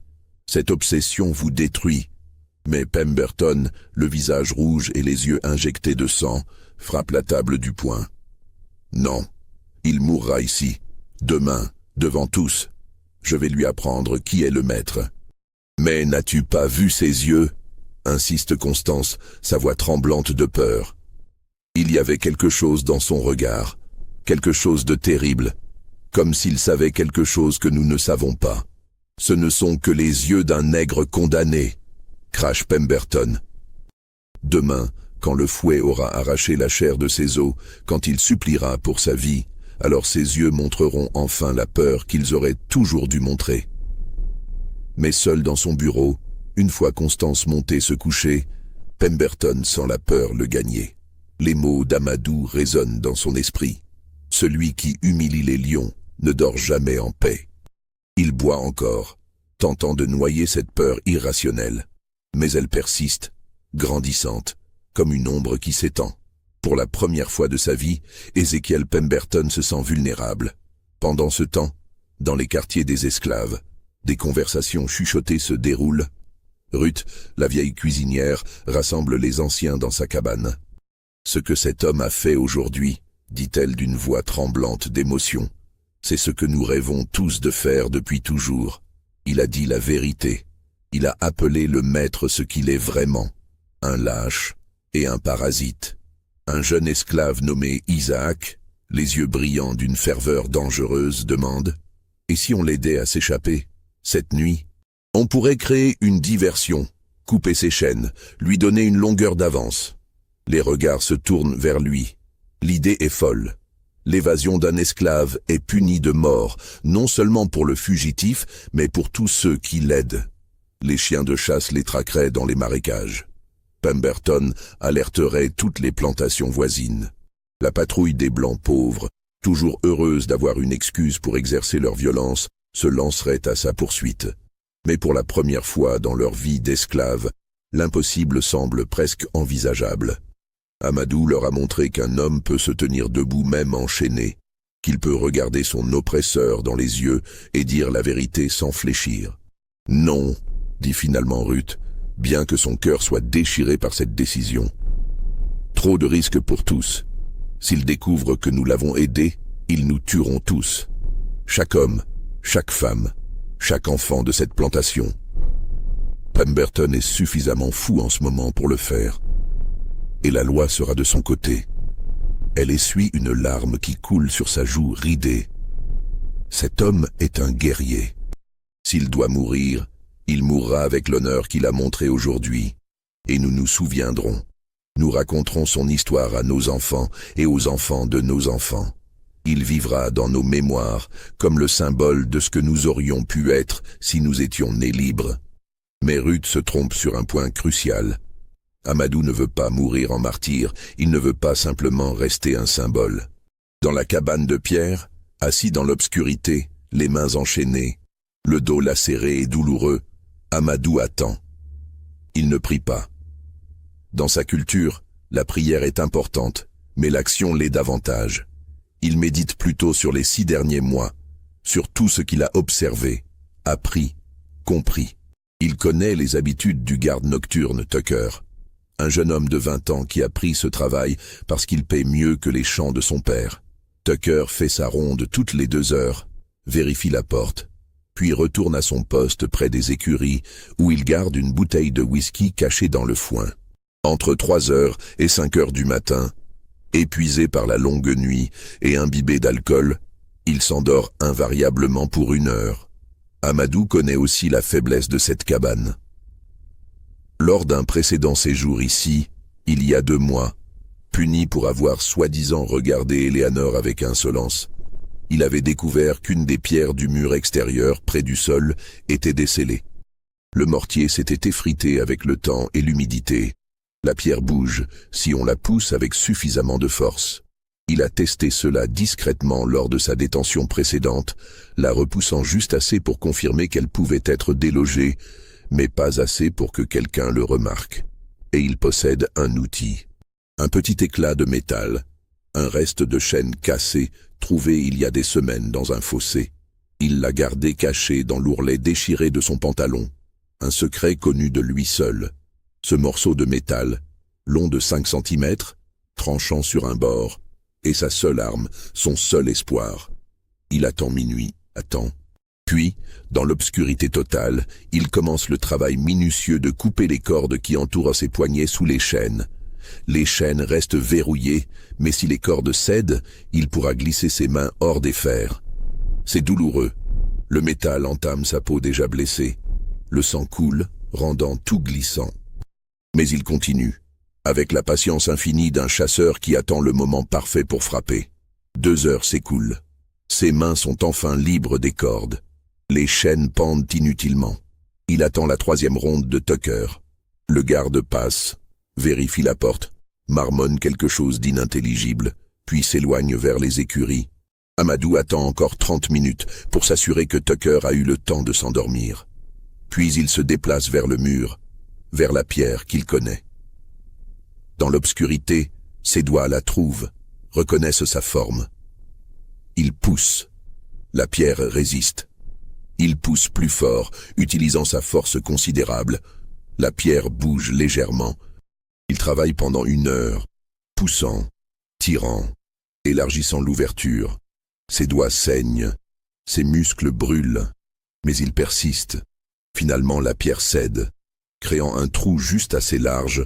Cette obsession vous détruit. » Mais Pemberton, le visage rouge et les yeux injectés de sang, frappe la table du poing. « Non, il mourra ici, demain, devant tous. Je vais lui apprendre qui est le maître. »« Mais n'as-tu pas vu ses yeux ?» insiste Constance, sa voix tremblante de peur. Il y avait quelque chose dans son regard, quelque chose de terrible, comme s'il savait quelque chose que nous ne savons pas. « Ce ne sont que les yeux d'un nègre condamné !» crache Pemberton. « Demain, Quand le fouet aura arraché la chair de ses os, quand il suppliera pour sa vie, alors ses yeux montreront enfin la peur qu'ils auraient toujours dû montrer. Mais seul dans son bureau, une fois Constance montée se coucher, Pemberton sent la peur le gagner. Les mots d'Amadou résonnent dans son esprit. Celui qui humilie les lions ne dort jamais en paix. Il boit encore, tentant de noyer cette peur irrationnelle. Mais elle persiste, grandissante, comme une ombre qui s'étend. Pour la première fois de sa vie, Ezekiel Pemberton se sent vulnérable. Pendant ce temps, dans les quartiers des esclaves, des conversations chuchotées se déroulent. Ruth, la vieille cuisinière, rassemble les anciens dans sa cabane. « Ce que cet homme a fait aujourd'hui, dit-elle d'une voix tremblante d'émotion, c'est ce que nous rêvons tous de faire depuis toujours. Il a dit la vérité. Il a appelé le maître ce qu'il est vraiment, un lâche et un parasite. » Un jeune esclave nommé Isaac, les yeux brillants d'une ferveur dangereuse, demande « Et si on l'aidait à s'échapper, cette nuit ?» On pourrait créer une diversion, couper ses chaînes, lui donner une longueur d'avance. Les regards se tournent vers lui. L'idée est folle. L'évasion d'un esclave est punie de mort, non seulement pour le fugitif, mais pour tous ceux qui l'aident. Les chiens de chasse les traqueraient dans les marécages. Pemberton alerterait toutes les plantations voisines. La patrouille des Blancs pauvres, toujours heureuse d'avoir une excuse pour exercer leur violence, se lancerait à sa poursuite. Mais pour la première fois dans leur vie d'esclaves, l'impossible semble presque envisageable. Amadou leur a montré qu'un homme peut se tenir debout même enchaîné, qu'il peut regarder son oppresseur dans les yeux et dire la vérité sans fléchir. « Non », dit finalement Ruth, bien que son cœur soit déchiré par cette décision. Trop de risques pour tous. S'ils découvrent que nous l'avons aidé, ils nous tueront tous. Chaque homme, chaque femme, chaque enfant de cette plantation. Pemberton est suffisamment fou en ce moment pour le faire. Et la loi sera de son côté. Elle essuie une larme qui coule sur sa joue ridée. Cet homme est un guerrier. S'il doit mourir, il mourra avec l'honneur qu'il a montré aujourd'hui. Et nous nous souviendrons. Nous raconterons son histoire à nos enfants et aux enfants de nos enfants. Il vivra dans nos mémoires comme le symbole de ce que nous aurions pu être si nous étions nés libres. Mais Ruth se trompe sur un point crucial. Amadou ne veut pas mourir en martyr, il ne veut pas simplement rester un symbole. Dans la cabane de pierre, assis dans l'obscurité, les mains enchaînées, le dos lacéré et douloureux, Amadou attend. Il ne prie pas. Dans sa culture, la prière est importante, mais l'action l'est davantage. Il médite plutôt sur les 6 derniers mois, sur tout ce qu'il a observé, appris, compris. Il connaît les habitudes du garde nocturne Tucker, un jeune homme de 20 ans qui a pris ce travail parce qu'il paie mieux que les champs de son père. Tucker fait sa ronde toutes les 2 heures, vérifie la porte, puis retourne à son poste près des écuries où il garde une bouteille de whisky cachée dans le foin. Entre 3 heures et 5 heures du matin, épuisé par la longue nuit et imbibé d'alcool, il s'endort invariablement pour 1 heure. Amadou connaît aussi la faiblesse de cette cabane. Lors d'un précédent séjour ici, il y a 2 mois, puni pour avoir soi-disant regardé Eleanor avec insolence, il avait découvert qu'une des pierres du mur extérieur, près du sol, était décellée. Le mortier s'était effrité avec le temps et l'humidité. La pierre bouge si on la pousse avec suffisamment de force. Il a testé cela discrètement lors de sa détention précédente, la repoussant juste assez pour confirmer qu'elle pouvait être délogée, mais pas assez pour que quelqu'un le remarque. Et il possède un outil. Un petit éclat de métal, un reste de chaîne cassée, trouvé il y a des semaines dans un fossé. Il l'a gardé caché dans l'ourlet déchiré de son pantalon. Un secret connu de lui seul. Ce morceau de métal, long de 5 cm, tranchant sur un bord, est sa seule arme, son seul espoir. Il attend minuit, attend. Puis, dans l'obscurité totale, il commence le travail minutieux de couper les cordes qui entourent ses poignets sous les chaînes. Les chaînes restent verrouillées, mais si les cordes cèdent, il pourra glisser ses mains hors des fers. C'est douloureux. Le métal entame sa peau déjà blessée. Le sang coule, rendant tout glissant. Mais il continue. avec la patience infinie d'un chasseur qui attend le moment parfait pour frapper. 2 heures s'écoulent. Ses mains sont enfin libres des cordes. Les chaînes pendent inutilement. Il attend la 3e ronde de Tucker. Le garde passe, vérifie la porte, marmonne quelque chose d'inintelligible, puis s'éloigne vers les écuries. Amadou attend encore 30 minutes pour s'assurer que Tucker a eu le temps de s'endormir. Puis il se déplace vers le mur, vers la pierre qu'il connaît. Dans l'obscurité, ses doigts la trouvent, reconnaissent sa forme. Il pousse. La pierre résiste. Il pousse plus fort, utilisant sa force considérable. La pierre bouge légèrement. Il travaille pendant 1 heure, poussant, tirant, élargissant l'ouverture. Ses doigts saignent, ses muscles brûlent, mais il persiste. Finalement, la pierre cède, créant un trou juste assez large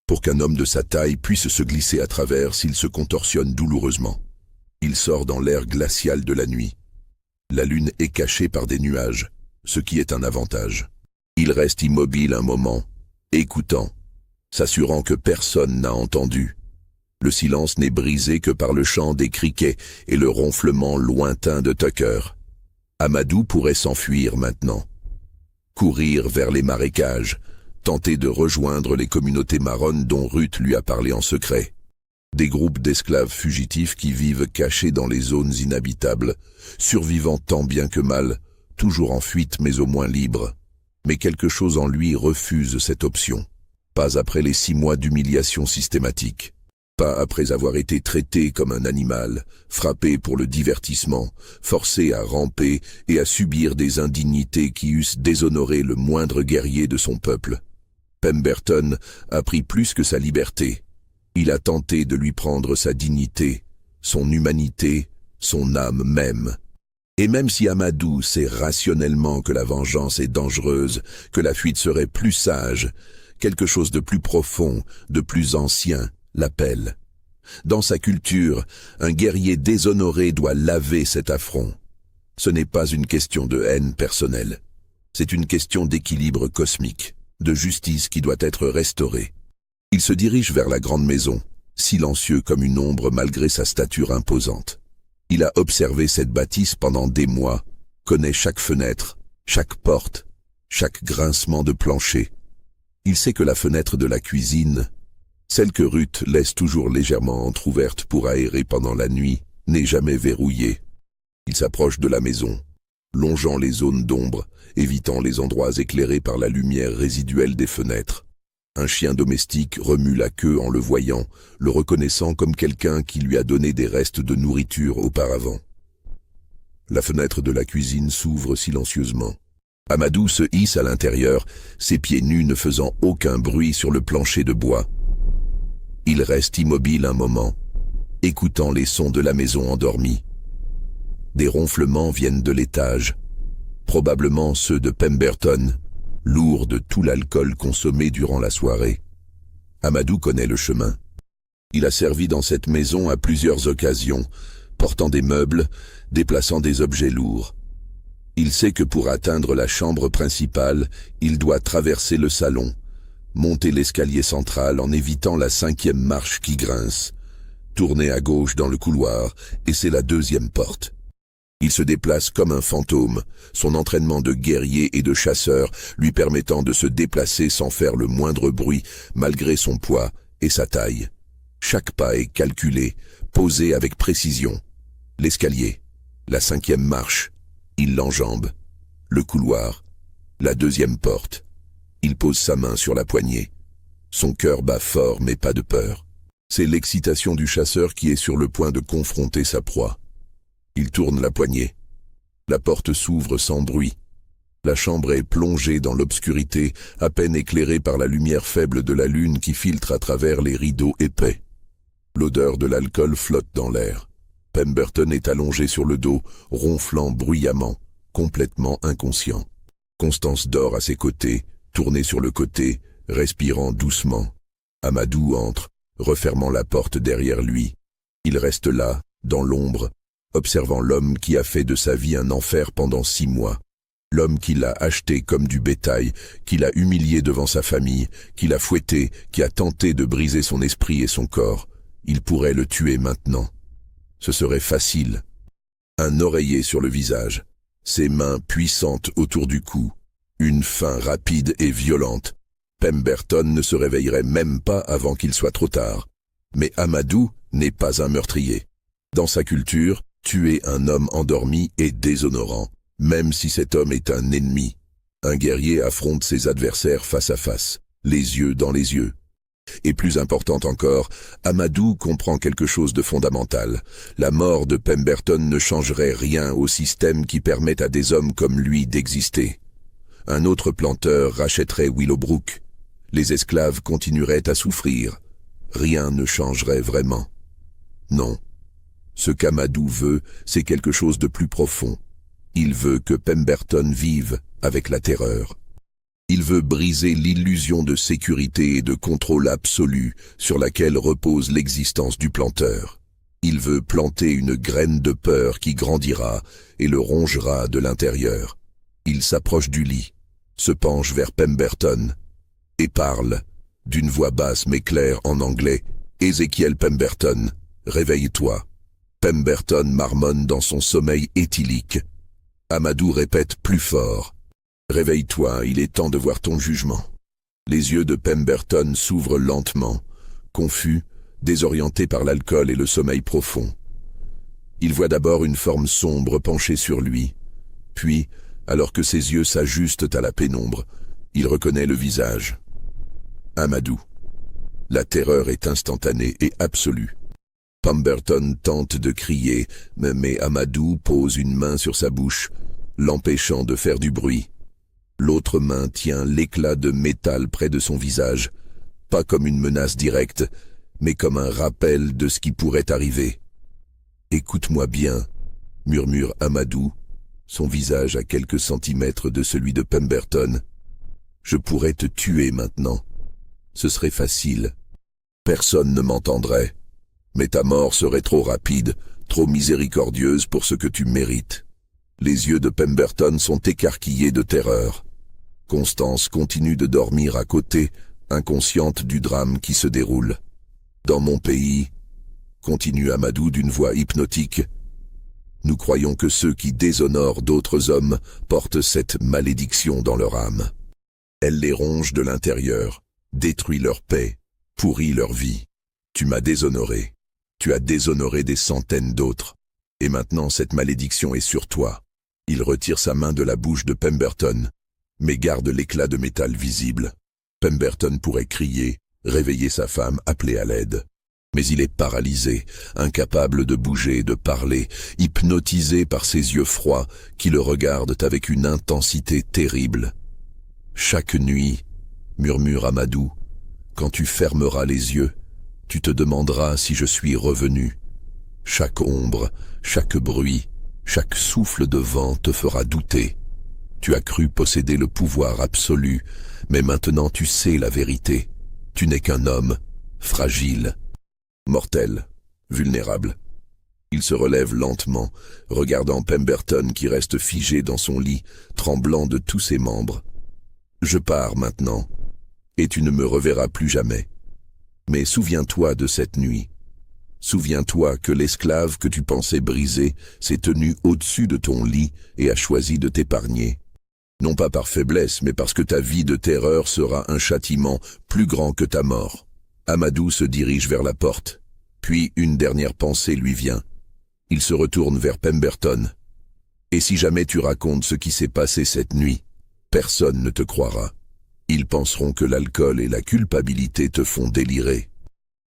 pour qu'un homme de sa taille puisse se glisser à travers s'il se contorsionne douloureusement. Il sort dans l'air glacial de la nuit. La lune est cachée par des nuages, ce qui est un avantage. Il reste immobile un moment, écoutant, s'assurant que personne n'a entendu. Le silence n'est brisé que par le chant des criquets et le ronflement lointain de Tucker. Amadou pourrait s'enfuir maintenant. Courir vers les marécages, tenter de rejoindre les communautés marronnes dont Ruth lui a parlé en secret. Des groupes d'esclaves fugitifs qui vivent cachés dans les zones inhabitables, survivant tant bien que mal, toujours en fuite mais au moins libres. Mais quelque chose en lui refuse cette option. Pas après les 6 mois d'humiliation systématique. Pas après avoir été traité comme un animal, frappé pour le divertissement, forcé à ramper et à subir des indignités qui eussent déshonoré le moindre guerrier de son peuple. Pemberton a pris plus que sa liberté. Il a tenté de lui prendre sa dignité, son humanité, son âme même. Et même si Amadou sait rationnellement que la vengeance est dangereuse, que la fuite serait plus sage, quelque chose de plus profond, de plus ancien, l'appelle. Dans sa culture, un guerrier déshonoré doit laver cet affront. Ce n'est pas une question de haine personnelle. C'est une question d'équilibre cosmique, de justice qui doit être restaurée. Il se dirige vers la grande maison, silencieux comme une ombre malgré sa stature imposante. Il a observé cette bâtisse pendant des mois, connaît chaque fenêtre, chaque porte, chaque grincement de plancher. Il sait que la fenêtre de la cuisine, celle que Ruth laisse toujours légèrement entr'ouverte pour aérer pendant la nuit, n'est jamais verrouillée. Il s'approche de la maison, longeant les zones d'ombre, évitant les endroits éclairés par la lumière résiduelle des fenêtres. Un chien domestique remue la queue en le voyant, le reconnaissant comme quelqu'un qui lui a donné des restes de nourriture auparavant. La fenêtre de la cuisine s'ouvre silencieusement. Amadou se hisse à l'intérieur, ses pieds nus ne faisant aucun bruit sur le plancher de bois. Il reste immobile un moment, écoutant les sons de la maison endormie. Des ronflements viennent de l'étage, probablement ceux de Pemberton, lourds de tout l'alcool consommé durant la soirée. Amadou connaît le chemin. Il a servi dans cette maison à plusieurs occasions, portant des meubles, déplaçant des objets lourds. Il sait que pour atteindre la chambre principale, il doit traverser le salon, monter l'escalier central en évitant la 5e marche qui grince, tourner à gauche dans le couloir, et c'est la 2e porte. Il se déplace comme un fantôme, son entraînement de guerrier et de chasseur lui permettant de se déplacer sans faire le moindre bruit, malgré son poids et sa taille. Chaque pas est calculé, posé avec précision. L'escalier, la 5e marche, il l'enjambe. Le couloir, la 2e porte. Il pose sa main sur la poignée. Son cœur bat fort mais pas de peur. C'est l'excitation du chasseur qui est sur le point de confronter sa proie. Il tourne la poignée. La porte s'ouvre sans bruit. La chambre est plongée dans l'obscurité, à peine éclairée par la lumière faible de la lune qui filtre à travers les rideaux épais. L'odeur de l'alcool flotte dans l'air. Pemberton est allongé sur le dos, ronflant bruyamment, complètement inconscient. Constance dort à ses côtés, tournée sur le côté, respirant doucement. Amadou entre, refermant la porte derrière lui. Il reste là, dans l'ombre, observant l'homme qui a fait de sa vie un enfer pendant 6 mois. L'homme qui l'a acheté comme du bétail, qui l'a humilié devant sa famille, qui l'a fouetté, qui a tenté de briser son esprit et son corps, il pourrait le tuer maintenant. Ce serait facile. Un oreiller sur le visage, ses mains puissantes autour du cou, une fin rapide et violente. Pemberton ne se réveillerait même pas avant qu'il soit trop tard. Mais Amadou n'est pas un meurtrier. Dans sa culture, tuer un homme endormi est déshonorant, même si cet homme est un ennemi. Un guerrier affronte ses adversaires face à face, les yeux dans les yeux. Et plus important encore, Amadou comprend quelque chose de fondamental. La mort de Pemberton ne changerait rien au système qui permet à des hommes comme lui d'exister. Un autre planteur rachèterait Willowbrook. Les esclaves continueraient à souffrir. Rien ne changerait vraiment. Non. Ce qu'Amadou veut, c'est quelque chose de plus profond. Il veut que Pemberton vive avec la terreur. Il veut briser l'illusion de sécurité et de contrôle absolu sur laquelle repose l'existence du planteur. Il veut planter une graine de peur qui grandira et le rongera de l'intérieur. Il s'approche du lit, se penche vers Pemberton et parle, d'une voix basse mais claire en anglais, « Ezekiel Pemberton, réveille-toi ». Pemberton marmonne dans son sommeil éthylique. Amadou répète plus fort, « Réveille-toi, il est temps de voir ton jugement ». Les yeux de Pemberton s'ouvrent lentement, confus, désorientés par l'alcool et le sommeil profond. Il voit d'abord une forme sombre penchée sur lui, puis, alors que ses yeux s'ajustent à la pénombre, il reconnaît le visage. Amadou. La terreur est instantanée et absolue. Pemberton tente de crier, mais Amadou pose une main sur sa bouche, l'empêchant de faire du bruit. L'autre main tient l'éclat de métal près de son visage, pas comme une menace directe, mais comme un rappel de ce qui pourrait arriver. « Écoute-moi bien », murmure Amadou, son visage à quelques centimètres de celui de Pemberton. « Je pourrais te tuer maintenant. Ce serait facile. Personne ne m'entendrait. Mais ta mort serait trop rapide, trop miséricordieuse pour ce que tu mérites. » Les yeux de Pemberton sont écarquillés de terreur. Constance continue de dormir à côté, inconsciente du drame qui se déroule. « Dans mon pays, » continue Amadou d'une voix hypnotique, « nous croyons que ceux qui déshonorent d'autres hommes portent cette malédiction dans leur âme. Elle les ronge de l'intérieur, détruit leur paix, pourrit leur vie. Tu m'as déshonoré. Tu as déshonoré des centaines d'autres. Et maintenant cette malédiction est sur toi. » Il retire sa main de la bouche de Pemberton, mais garde l'éclat de métal visible. Pemberton pourrait crier, réveiller sa femme, appeler à l'aide. Mais il est paralysé, incapable de bouger, de parler, hypnotisé par ses yeux froids qui le regardent avec une intensité terrible. « Chaque nuit, » murmure Amadou, « quand tu fermeras les yeux, tu te demanderas si je suis revenu. Chaque ombre, chaque bruit, chaque souffle de vent te fera douter. Tu as cru posséder le pouvoir absolu, mais maintenant tu sais la vérité. Tu n'es qu'un homme, fragile, mortel, vulnérable. » Il se relève lentement, regardant Pemberton qui reste figé dans son lit, tremblant de tous ses membres. « Je pars maintenant, et tu ne me reverras plus jamais. Mais souviens-toi de cette nuit. Souviens-toi que l'esclave que tu pensais briser s'est tenu au-dessus de ton lit et a choisi de t'épargner. Non pas par faiblesse, mais parce que ta vie de terreur sera un châtiment plus grand que ta mort. » Amadou se dirige vers la porte, puis une dernière pensée lui vient. Il se retourne vers Pemberton. « Et si jamais tu racontes ce qui s'est passé cette nuit, personne ne te croira. Ils penseront que l'alcool et la culpabilité te font délirer.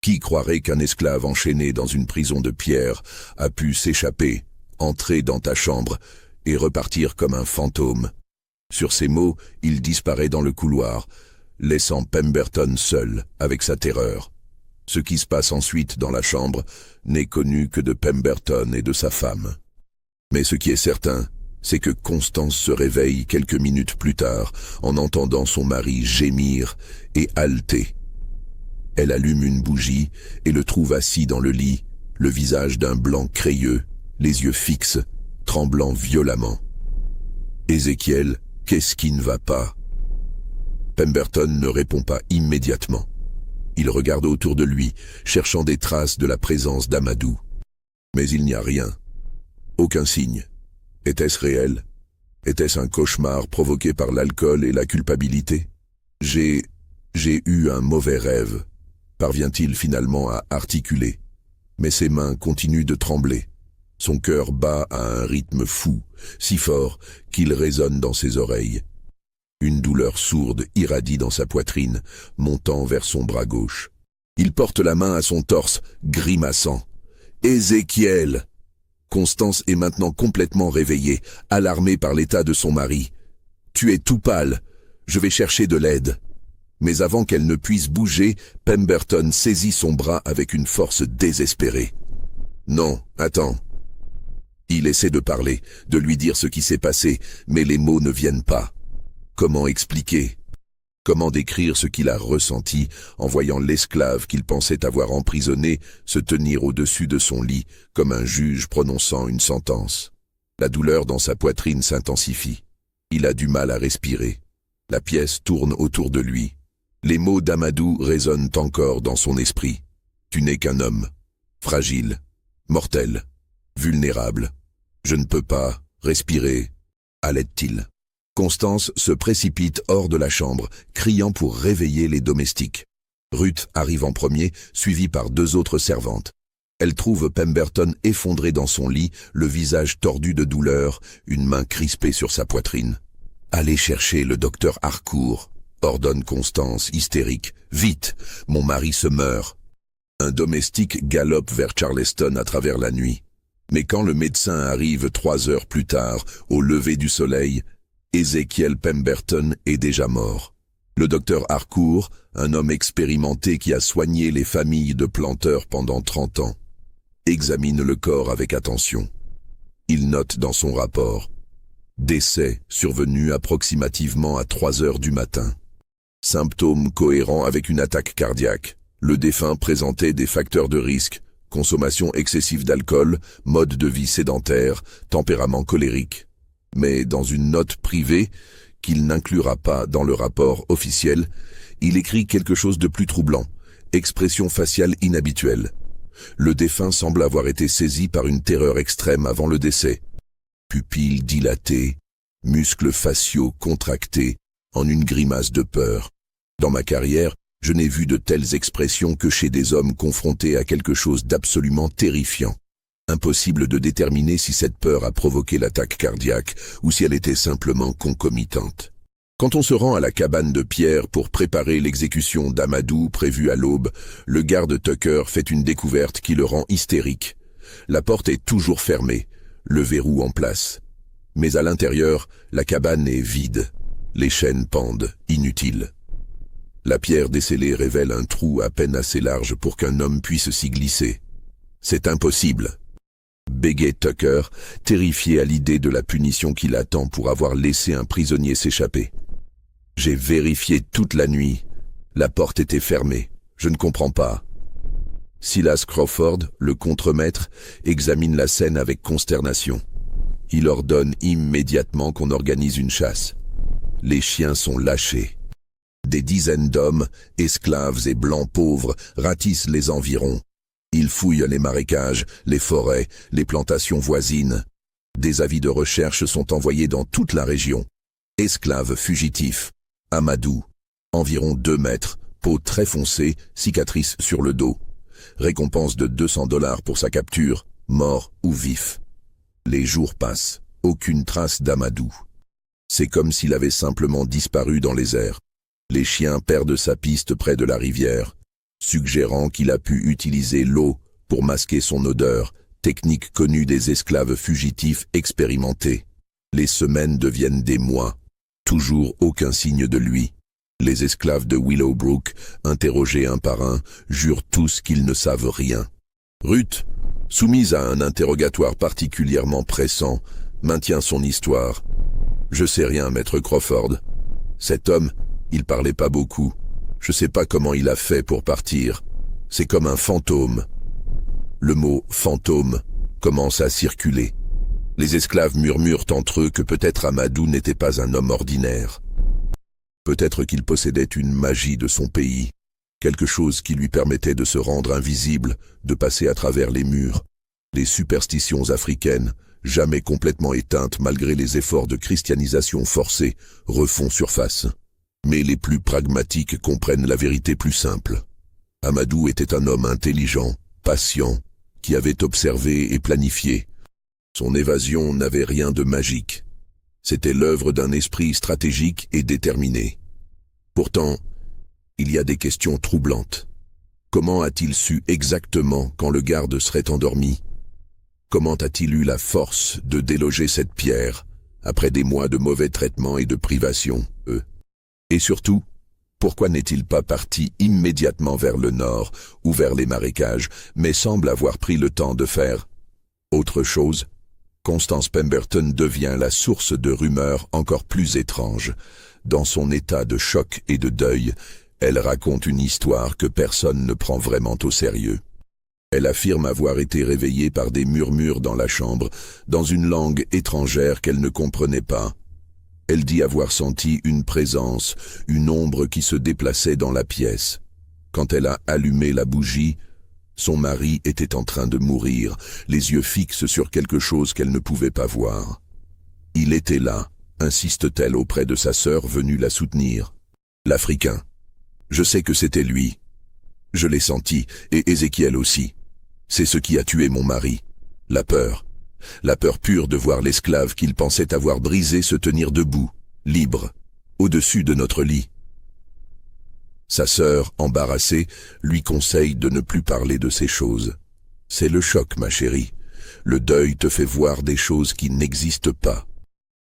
Qui croirait qu'un esclave enchaîné dans une prison de pierre a pu s'échapper, entrer dans ta chambre et repartir comme un fantôme ?» Sur ces mots, il disparaît dans le couloir, laissant Pemberton seul avec sa terreur. Ce qui se passe ensuite dans la chambre n'est connu que de Pemberton et de sa femme. Mais ce qui est certain, c'est que Constance se réveille quelques minutes plus tard en entendant son mari gémir et halter. Elle allume une bougie et le trouve assis dans le lit, le visage d'un blanc crayeux, les yeux fixes, tremblant violemment. Ézéchiel, qu'est-ce qui ne va pas? Pemberton ne répond pas immédiatement. Il regarde autour de lui, cherchant des traces de la présence d'Amadou. Mais il n'y a rien. Aucun signe. Était-ce réel? Était-ce un cauchemar provoqué par l'alcool et la culpabilité? J'ai eu un mauvais rêve, parvient-il finalement à articuler. Mais ses mains continuent de trembler. Son cœur bat à un rythme fou, si fort qu'il résonne dans ses oreilles. Une douleur sourde irradie dans sa poitrine, montant vers son bras gauche. Il porte la main à son torse, grimaçant. « Ézéchiel !» Constance est maintenant complètement réveillée, alarmée par l'état de son mari. « Tu es tout pâle. Je vais chercher de l'aide. » Mais avant qu'elle ne puisse bouger, Pemberton saisit son bras avec une force désespérée. « Non, attends. » Il essaie de parler, de lui dire ce qui s'est passé, mais les mots ne viennent pas. Comment expliquer? Comment décrire ce qu'il a ressenti en voyant l'esclave qu'il pensait avoir emprisonné se tenir au-dessus de son lit comme un juge prononçant une sentence? La douleur dans sa poitrine s'intensifie. Il a du mal à respirer. La pièce tourne autour de lui. Les mots d'Amadou résonnent encore dans son esprit. Tu n'es qu'un homme, fragile, mortel, vulnérable. Je ne peux pas respirer, halète-t-il. Constance se précipite hors de la chambre, criant pour réveiller les domestiques. Ruth arrive en premier, suivie par 2 autres servantes. Elle trouve Pemberton effondré dans son lit, le visage tordu de douleur, une main crispée sur sa poitrine. « Allez chercher le docteur Harcourt », ordonne Constance, hystérique. « Vite, mon mari se meurt !» Un domestique galope vers Charleston à travers la nuit. Mais quand le médecin arrive 3 heures plus tard, au lever du soleil, Ézéchiel Pemberton est déjà mort. Le docteur Harcourt, un homme expérimenté qui a soigné les familles de planteurs pendant 30 ans, examine le corps avec attention. Il note dans son rapport « Décès survenu approximativement à 3 heures du matin. Symptômes cohérents avec une attaque cardiaque. Le défunt présentait des facteurs de risque, consommation excessive d'alcool, mode de vie sédentaire, tempérament colérique. » Mais dans une note privée, qu'il n'inclura pas dans le rapport officiel, il écrit quelque chose de plus troublant, expression faciale inhabituelle. Le défunt semble avoir été saisi par une terreur extrême avant le décès. Pupilles dilatées, muscles faciaux contractés, en une grimace de peur. Dans ma carrière, je n'ai vu de telles expressions que chez des hommes confrontés à quelque chose d'absolument terrifiant. Impossible de déterminer si cette peur a provoqué l'attaque cardiaque ou si elle était simplement concomitante. Quand on se rend à la cabane de Pierre pour préparer l'exécution d'Amadou prévue à l'aube, le garde Tucker fait une découverte qui le rend hystérique. La porte est toujours fermée, le verrou en place. Mais à l'intérieur, la cabane est vide. Les chaînes pendent, inutiles. La pierre descellée révèle un trou à peine assez large pour qu'un homme puisse s'y glisser. C'est impossible. Bégait Tucker, terrifié à l'idée de la punition qui l'attend pour avoir laissé un prisonnier s'échapper. J'ai vérifié toute la nuit. La porte était fermée. Je ne comprends pas. Silas Crawford, le contremaître, examine la scène avec consternation. Il ordonne immédiatement qu'on organise une chasse. Les chiens sont lâchés. Des dizaines d'hommes, esclaves et blancs pauvres, ratissent les environs. Ils fouillent les marécages, les forêts, les plantations voisines. Des avis de recherche sont envoyés dans toute la région. Esclaves fugitifs. Amadou. Environ 2 mètres, peau très foncée, cicatrice sur le dos. Récompense de $200 pour sa capture, mort ou vif. Les jours passent, aucune trace d'Amadou. C'est comme s'il avait simplement disparu dans les airs. Les chiens perdent sa piste près de la rivière, suggérant qu'il a pu utiliser l'eau pour masquer son odeur, technique connue des esclaves fugitifs expérimentés. Les semaines deviennent des mois. Toujours aucun signe de lui. Les esclaves de Willowbrook, interrogés un par un, jurent tous qu'ils ne savent rien. Ruth, soumise à un interrogatoire particulièrement pressant, maintient son histoire. « Je sais rien, maître Crawford. Cet homme, il parlait pas beaucoup. Je sais pas comment il a fait pour partir. C'est comme un fantôme. » Le mot « fantôme » commence à circuler. Les esclaves murmurent entre eux que peut-être Amadou n'était pas un homme ordinaire. Peut-être qu'il possédait une magie de son pays, quelque chose qui lui permettait de se rendre invisible, de passer à travers les murs. Les superstitions africaines, jamais complètement éteintes malgré les efforts de christianisation forcés, refont surface. Mais les plus pragmatiques comprennent la vérité plus simple. Amadou était un homme intelligent, patient, qui avait observé et planifié. Son évasion n'avait rien de magique. C'était l'œuvre d'un esprit stratégique et déterminé. Pourtant, il y a des questions troublantes. Comment a-t-il su exactement quand le garde serait endormi? Comment a-t-il eu la force de déloger cette pierre, après des mois de mauvais traitements et de privation, Et surtout, pourquoi n'est-il pas parti immédiatement vers le nord ou vers les marécages, mais semble avoir pris le temps de faire autre chose? Constance Pemberton devient la source de rumeurs encore plus étranges. Dans son état de choc et de deuil, elle raconte une histoire que personne ne prend vraiment au sérieux. Elle affirme avoir été réveillée par des murmures dans la chambre, dans une langue étrangère qu'elle ne comprenait pas. Elle dit avoir senti une présence, une ombre qui se déplaçait dans la pièce. Quand elle a allumé la bougie, son mari était en train de mourir, les yeux fixes sur quelque chose qu'elle ne pouvait pas voir. Il était là, insiste-t-elle auprès de sa sœur venue la soutenir. L'Africain. Je sais que c'était lui. Je l'ai senti, et Ézéchiel aussi. C'est ce qui a tué mon mari. La peur. La peur pure de voir l'esclave qu'il pensait avoir brisé se tenir debout, libre, au-dessus de notre lit. Sa sœur, embarrassée, lui conseille de ne plus parler de ces choses. C'est le choc, ma chérie. Le deuil te fait voir des choses qui n'existent pas.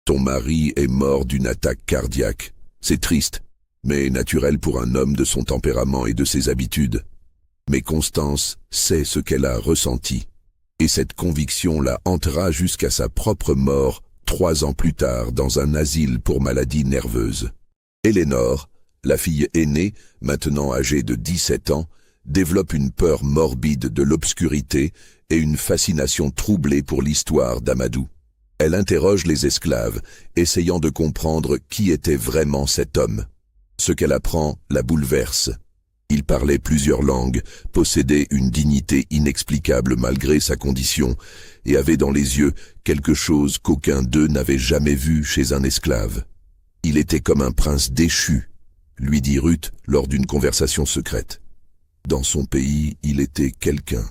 Ton mari est mort d'une attaque cardiaque. C'est triste, mais naturel pour un homme de son tempérament et de ses habitudes. Mais Constance sait ce qu'elle a ressenti. Et cette conviction la hantera jusqu'à sa propre mort, 3 ans plus tard, dans un asile pour maladies nerveuses. Eleanor, la fille aînée, maintenant âgée de 17 ans, développe une peur morbide de l'obscurité et une fascination troublée pour l'histoire d'Amadou. Elle interroge les esclaves, essayant de comprendre qui était vraiment cet homme. Ce qu'elle apprend la bouleverse. Il parlait plusieurs langues, possédait une dignité inexplicable malgré sa condition, et avait dans les yeux quelque chose qu'aucun d'eux n'avait jamais vu chez un esclave. Il était comme un prince déchu, lui dit Ruth lors d'une conversation secrète. Dans son pays, il était quelqu'un.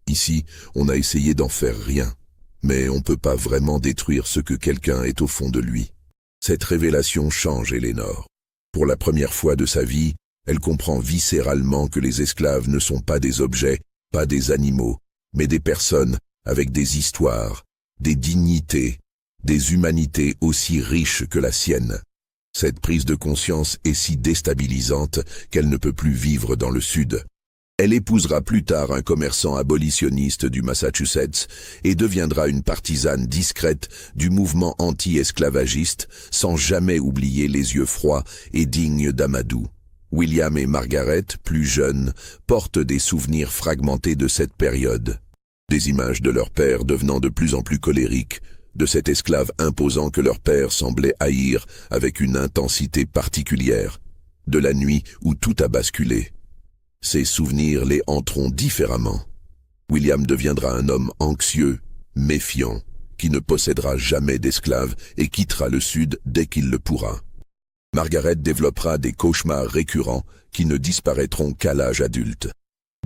Ici, on a essayé d'en faire rien, mais on ne peut pas vraiment détruire ce que quelqu'un est au fond de lui. Cette révélation change Eleanor. Pour la première fois de sa vie, elle comprend viscéralement que les esclaves ne sont pas des objets, pas des animaux, mais des personnes avec des histoires, des dignités, des humanités aussi riches que la sienne. Cette prise de conscience est si déstabilisante qu'elle ne peut plus vivre dans le Sud. Elle épousera plus tard un commerçant abolitionniste du Massachusetts et deviendra une partisane discrète du mouvement anti-esclavagiste sans jamais oublier les yeux froids et dignes d'Amadou. William et Margaret, plus jeunes, portent des souvenirs fragmentés de cette période. Des images de leur père devenant de plus en plus colériques, de cet esclave imposant que leur père semblait haïr avec une intensité particulière, de la nuit où tout a basculé. Ces souvenirs les hanteront différemment. William deviendra un homme anxieux, méfiant, qui ne possédera jamais d'esclaves et quittera le Sud dès qu'il le pourra. Margaret développera des cauchemars récurrents qui ne disparaîtront qu'à l'âge adulte.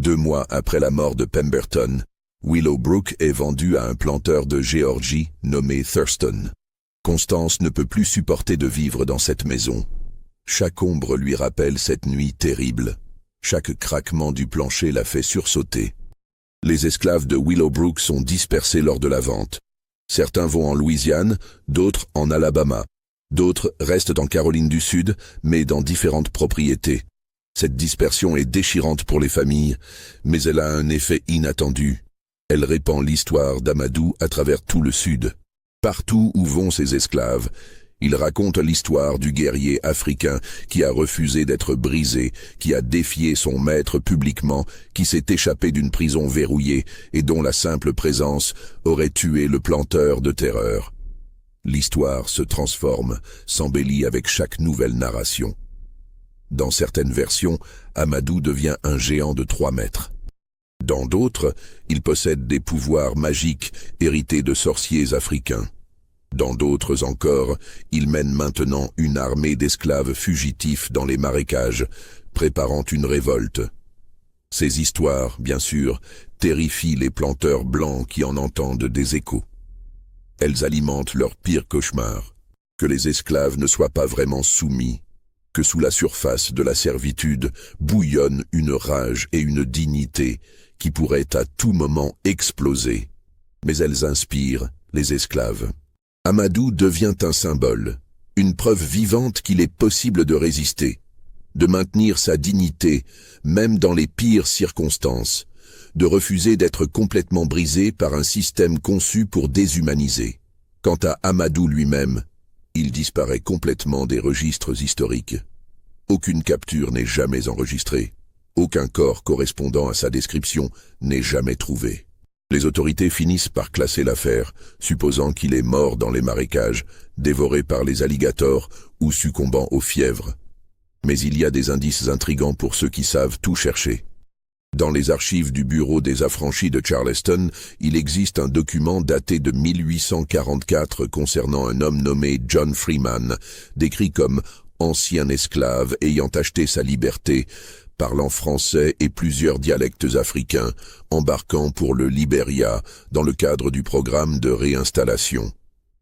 2 mois après la mort de Pemberton, Willowbrook est vendue à un planteur de Géorgie nommé Thurston. Constance ne peut plus supporter de vivre dans cette maison. Chaque ombre lui rappelle cette nuit terrible. Chaque craquement du plancher la fait sursauter. Les esclaves de Willowbrook sont dispersés lors de la vente. Certains vont en Louisiane, d'autres en Alabama. D'autres restent en Caroline du Sud, mais dans différentes propriétés. Cette dispersion est déchirante pour les familles, mais elle a un effet inattendu. Elle répand l'histoire d'Amadou à travers tout le Sud. Partout où vont ces esclaves, Il raconte l'histoire du guerrier africain qui a refusé d'être brisé, qui a défié son maître publiquement, qui s'est échappé d'une prison verrouillée et dont la simple présence aurait tué le planteur de terreur. L'histoire se transforme, s'embellit avec chaque nouvelle narration. Dans certaines versions, Amadou devient un géant de 3 mètres. Dans d'autres, il possède des pouvoirs magiques hérités de sorciers africains. Dans d'autres encore, il mène maintenant une armée d'esclaves fugitifs dans les marécages, préparant une révolte. Ces histoires, bien sûr, terrifient les planteurs blancs qui en entendent des échos. Elles alimentent leur pire cauchemar, que les esclaves ne soient pas vraiment soumis, que sous la surface de la servitude bouillonne une rage et une dignité qui pourraient à tout moment exploser. Mais elles inspirent les esclaves. Amadou devient un symbole, une preuve vivante qu'il est possible de résister, de maintenir sa dignité, même dans les pires circonstances, de refuser d'être complètement brisé par un système conçu pour déshumaniser. Quant à Amadou lui-même, il disparaît complètement des registres historiques. Aucune capture n'est jamais enregistrée, aucun corps correspondant à sa description n'est jamais trouvé. Les autorités finissent par classer l'affaire, supposant qu'il est mort dans les marécages, dévoré par les alligators ou succombant aux fièvres. Mais il y a des indices intrigants pour ceux qui savent tout chercher. Dans les archives du bureau des affranchis de Charleston, il existe un document daté de 1844 concernant un homme nommé John Freeman, décrit comme ancien esclave ayant acheté sa liberté, parlant français et plusieurs dialectes africains, embarquant pour le Libéria dans le cadre du programme de réinstallation.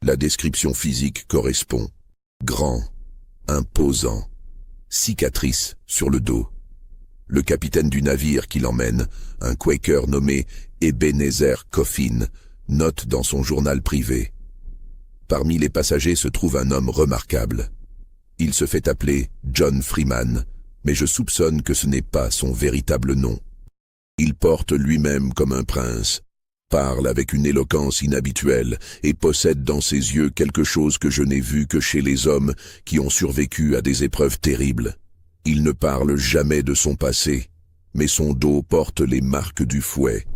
La description physique correspond. Grand, imposant, cicatrice sur le dos. Le capitaine du navire qui l'emmène, un Quaker nommé Ebenezer Coffin, note dans son journal privé. Parmi les passagers se trouve un homme remarquable. Il se fait appeler John Freeman, mais je soupçonne que ce n'est pas son véritable nom. Il porte lui-même comme un prince, parle avec une éloquence inhabituelle et possède dans ses yeux quelque chose que je n'ai vu que chez les hommes qui ont survécu à des épreuves terribles. Il ne parle jamais de son passé, mais son dos porte les marques du fouet.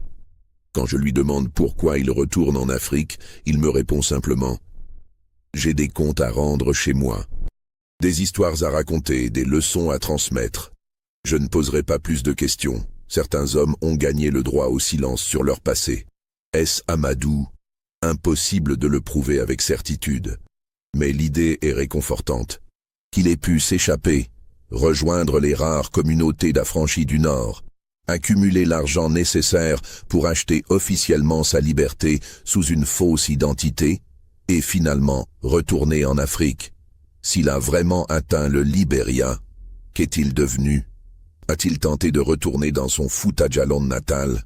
Quand je lui demande pourquoi il retourne en Afrique, il me répond simplement « J'ai des comptes à rendre chez moi. Des histoires à raconter, des leçons à transmettre. Je ne poserai pas plus de questions. Certains hommes ont gagné le droit au silence sur leur passé. Est-ce Amadou? Impossible de le prouver avec certitude. Mais l'idée est réconfortante. Qu'il ait pu s'échapper, rejoindre les rares communautés d'affranchis du Nord, accumuler l'argent nécessaire pour acheter officiellement sa liberté sous une fausse identité, et finalement retourner en Afrique. S'il a vraiment atteint le Libéria, qu'est-il devenu? A-t-il tenté de retourner dans son Fouta-Djallon natal?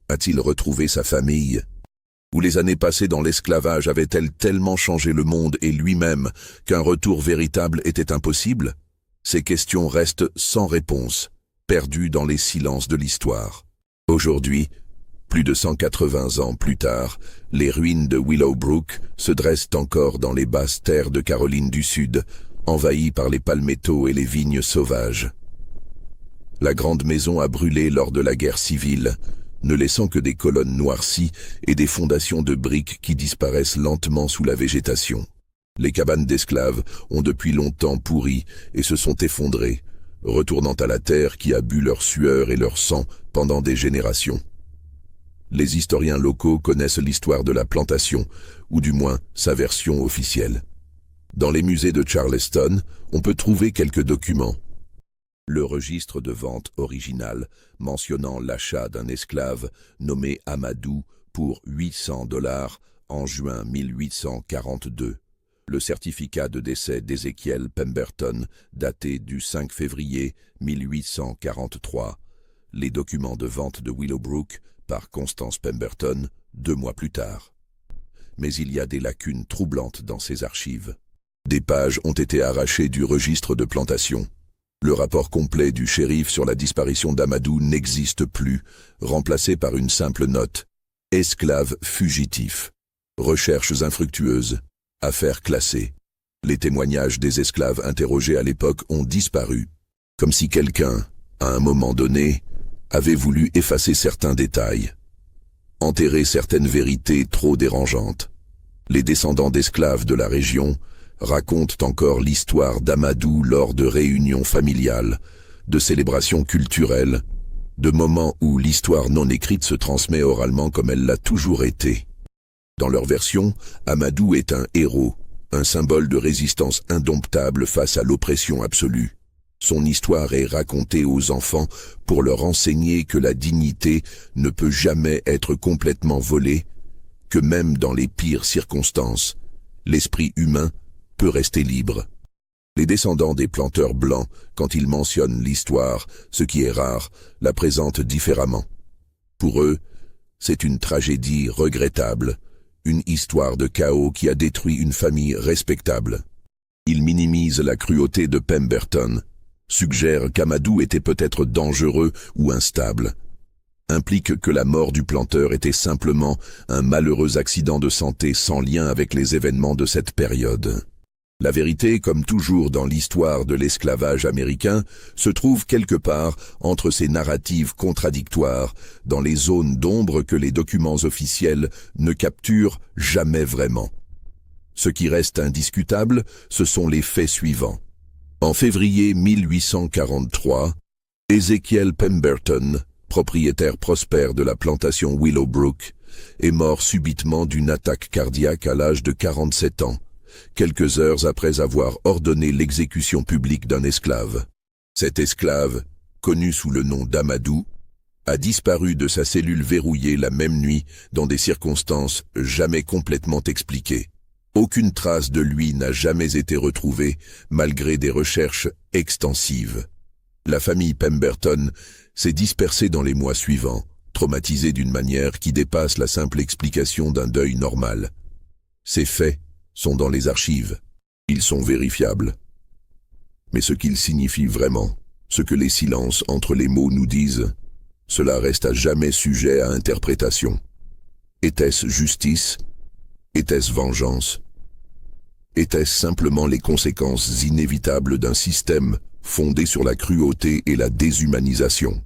A-t-il retrouvé sa famille? Ou les années passées dans l'esclavage avaient-elles tellement changé le monde et lui-même qu'un retour véritable était impossible? Ces questions restent sans réponse, perdues dans les silences de l'histoire. Aujourd'hui, plus de 180 ans plus tard, les ruines de Willowbrook se dressent encore dans les basses terres de Caroline du Sud, envahies par les palmettos et les vignes sauvages. La grande maison a brûlé lors de la guerre civile, ne laissant que des colonnes noircies et des fondations de briques qui disparaissent lentement sous la végétation. Les cabanes d'esclaves ont depuis longtemps pourri et se sont effondrées, retournant à la terre qui a bu leur sueur et leur sang pendant des générations. Les historiens locaux connaissent l'histoire de la plantation, ou du moins sa version officielle. Dans les musées de Charleston, on peut trouver quelques documents. Le registre de vente original mentionnant l'achat d'un esclave nommé Amadou pour $800 en juin 1842. Le certificat de décès d'Ezekiel Pemberton daté du 5 février 1843. Les documents de vente de Willowbrook par Constance Pemberton 2 mois plus tard. Mais il y a des lacunes troublantes dans ces archives. Des pages ont été arrachées du registre de plantation. Le rapport complet du shérif sur la disparition d'Amadou n'existe plus, remplacé par une simple note. Esclave fugitif. Recherches infructueuses. Affaire classée. Les témoignages des esclaves interrogés à l'époque ont disparu, comme si quelqu'un, à un moment donné, avait voulu effacer certains détails, enterrer certaines vérités trop dérangeantes. Les descendants d'esclaves de la région racontent encore l'histoire d'Amadou lors de réunions familiales, de célébrations culturelles, de moments où l'histoire non écrite se transmet oralement comme elle l'a toujours été. Dans leur version, Amadou est un héros, un symbole de résistance indomptable face à l'oppression absolue. Son histoire est racontée aux enfants pour leur enseigner que la dignité ne peut jamais être complètement volée, que même dans les pires circonstances, l'esprit humain peut rester libre. Les descendants des planteurs blancs, quand ils mentionnent l'histoire, ce qui est rare, la présentent différemment. Pour eux, c'est une tragédie regrettable, une histoire de chaos qui a détruit une famille respectable. Ils minimisent la cruauté de Pemberton, suggèrent qu'Amadou était peut-être dangereux ou instable, impliquent que la mort du planteur était simplement un malheureux accident de santé sans lien avec les événements de cette période. La vérité, comme toujours dans l'histoire de l'esclavage américain, se trouve quelque part entre ces narratives contradictoires, dans les zones d'ombre que les documents officiels ne capturent jamais vraiment. Ce qui reste indiscutable, ce sont les faits suivants. En février 1843, Ezekiel Pemberton, propriétaire prospère de la plantation Willowbrook, est mort subitement d'une attaque cardiaque à l'âge de 47 ans. Quelques heures après avoir ordonné l'exécution publique d'un esclave. Cet esclave, connu sous le nom d'Amadou, a disparu de sa cellule verrouillée la même nuit dans des circonstances jamais complètement expliquées. Aucune trace de lui n'a jamais été retrouvée malgré des recherches extensives. La famille Pemberton s'est dispersée dans les mois suivants, traumatisée d'une manière qui dépasse la simple explication d'un deuil normal. Ces faits sont dans les archives. Ils sont vérifiables. Mais ce qu'ils signifient vraiment, ce que les silences entre les mots nous disent, cela reste à jamais sujet à interprétation. Était-ce justice? Était-ce vengeance? Étaient-ce simplement les conséquences inévitables d'un système fondé sur la cruauté et la déshumanisation?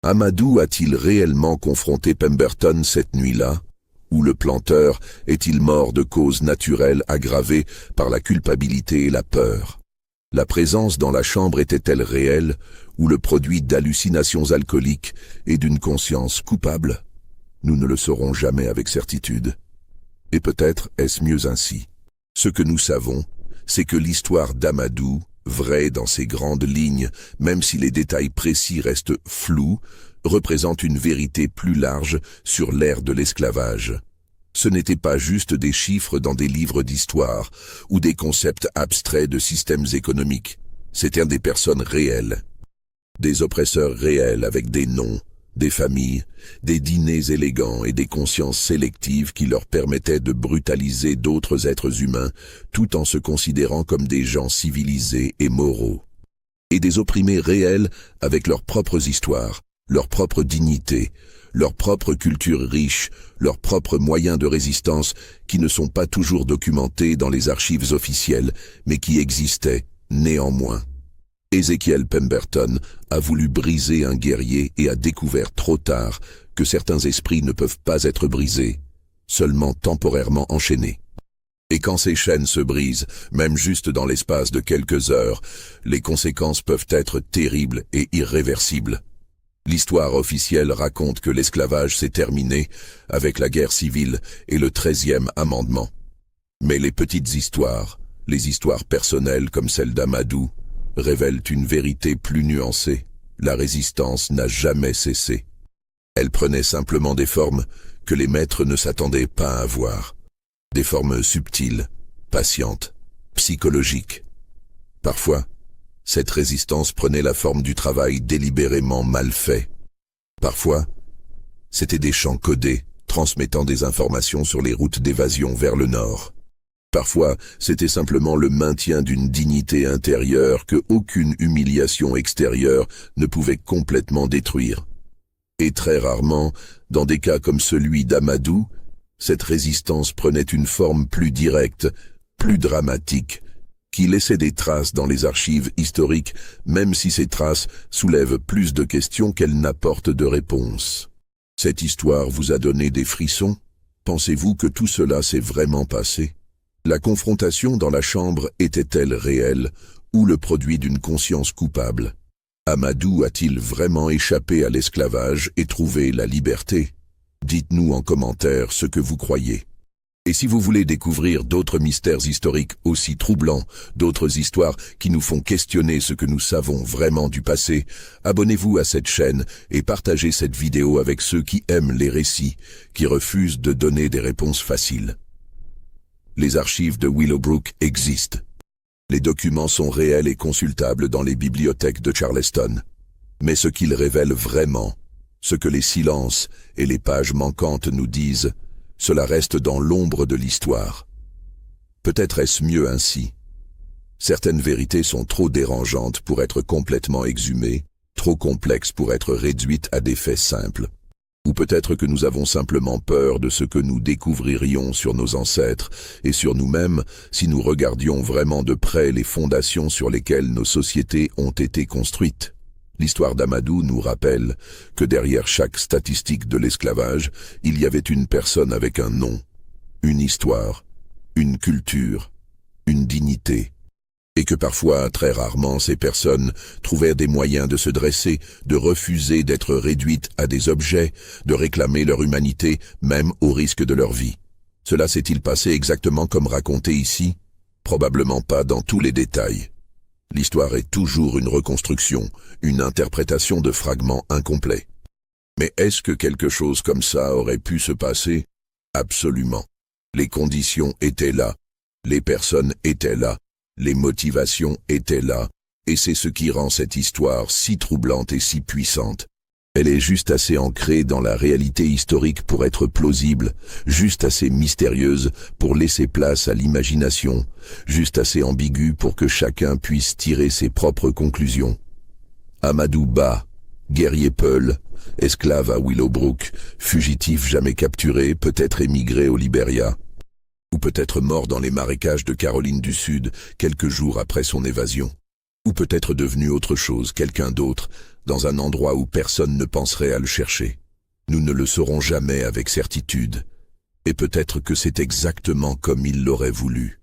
Amadou a-t-il réellement confronté Pemberton cette nuit-là? Ou le planteur est-il mort de causes naturelles aggravées par la culpabilité et la peur? La présence dans la chambre était-elle réelle ou le produit d'hallucinations alcooliques et d'une conscience coupable? Nous ne le saurons jamais avec certitude. Et peut-être est-ce mieux ainsi. Ce que nous savons, c'est que l'histoire d'Amadou, vraie dans ses grandes lignes, même si les détails précis restent flous, représente une vérité plus large sur l'ère de l'esclavage. Ce n'était pas juste des chiffres dans des livres d'histoire ou des concepts abstraits de systèmes économiques. C'étaient des personnes réelles, des oppresseurs réels avec des noms, des familles, des dîners élégants et des consciences sélectives qui leur permettaient de brutaliser d'autres êtres humains tout en se considérant comme des gens civilisés et moraux. Et des opprimés réels avec leurs propres histoires, leur propre dignité, leur propre culture riche, leurs propres moyens de résistance qui ne sont pas toujours documentés dans les archives officielles, mais qui existaient néanmoins. Ezekiel Pemberton a voulu briser un guerrier et a découvert trop tard que certains esprits ne peuvent pas être brisés, seulement temporairement enchaînés. Et quand ces chaînes se brisent, même juste dans l'espace de quelques heures, les conséquences peuvent être terribles et irréversibles. L'histoire officielle raconte que l'esclavage s'est terminé avec la guerre civile et le 13e amendement. Mais les petites histoires, les histoires personnelles comme celle d'Amadou, révèlent une vérité plus nuancée. La résistance n'a jamais cessé. Elle prenait simplement des formes que les maîtres ne s'attendaient pas à voir. Des formes subtiles, patientes, psychologiques. Parfois, cette résistance prenait la forme du travail délibérément mal fait. Parfois, c'étaient des chants codés, transmettant des informations sur les routes d'évasion vers le nord. Parfois, c'était simplement le maintien d'une dignité intérieure que aucune humiliation extérieure ne pouvait complètement détruire. Et très rarement, dans des cas comme celui d'Amadou, cette résistance prenait une forme plus directe, plus dramatique, qui laissait des traces dans les archives historiques, même si ces traces soulèvent plus de questions qu'elles n'apportent de réponses. Cette histoire vous a donné des frissons? Pensez-vous que tout cela s'est vraiment passé? La confrontation dans la chambre était-elle réelle ou le produit d'une conscience coupable? Amadou a-t-il vraiment échappé à l'esclavage et trouvé la liberté? Dites-nous en commentaire ce que vous croyez. Et si vous voulez découvrir d'autres mystères historiques aussi troublants, d'autres histoires qui nous font questionner ce que nous savons vraiment du passé, abonnez-vous à cette chaîne et partagez cette vidéo avec ceux qui aiment les récits, qui refusent de donner des réponses faciles. Les archives de Willowbrook existent. Les documents sont réels et consultables dans les bibliothèques de Charleston. Mais ce qu'ils révèlent vraiment, ce que les silences et les pages manquantes nous disent, cela reste dans l'ombre de l'histoire. Peut-être est-ce mieux ainsi. Certaines vérités sont trop dérangeantes pour être complètement exhumées, trop complexes pour être réduites à des faits simples. Ou peut-être que nous avons simplement peur de ce que nous découvririons sur nos ancêtres et sur nous-mêmes si nous regardions vraiment de près les fondations sur lesquelles nos sociétés ont été construites. L'histoire d'Amadou nous rappelle que derrière chaque statistique de l'esclavage, il y avait une personne avec un nom, une histoire, une culture, une dignité. Et que parfois, très rarement, ces personnes trouvèrent des moyens de se dresser, de refuser d'être réduites à des objets, de réclamer leur humanité, même au risque de leur vie. Cela s'est-il passé exactement comme raconté ici? Probablement pas dans tous les détails. L'histoire est toujours une reconstruction, une interprétation de fragments incomplets. Mais est-ce que quelque chose comme ça aurait pu se passer? Absolument. Les conditions étaient là, les personnes étaient là, les motivations étaient là, et c'est ce qui rend cette histoire si troublante et si puissante. Elle est juste assez ancrée dans la réalité historique pour être plausible, juste assez mystérieuse pour laisser place à l'imagination, juste assez ambiguë pour que chacun puisse tirer ses propres conclusions. Amadou Ba, guerrier Peul, esclave à Willowbrook, fugitif jamais capturé, peut-être émigré au Libéria, ou peut-être mort dans les marécages de Caroline du Sud quelques jours après son évasion, ou peut-être devenu autre chose, quelqu'un d'autre, dans un endroit où personne ne penserait à le chercher. Nous ne le saurons jamais avec certitude, et peut-être que c'est exactement comme il l'aurait voulu.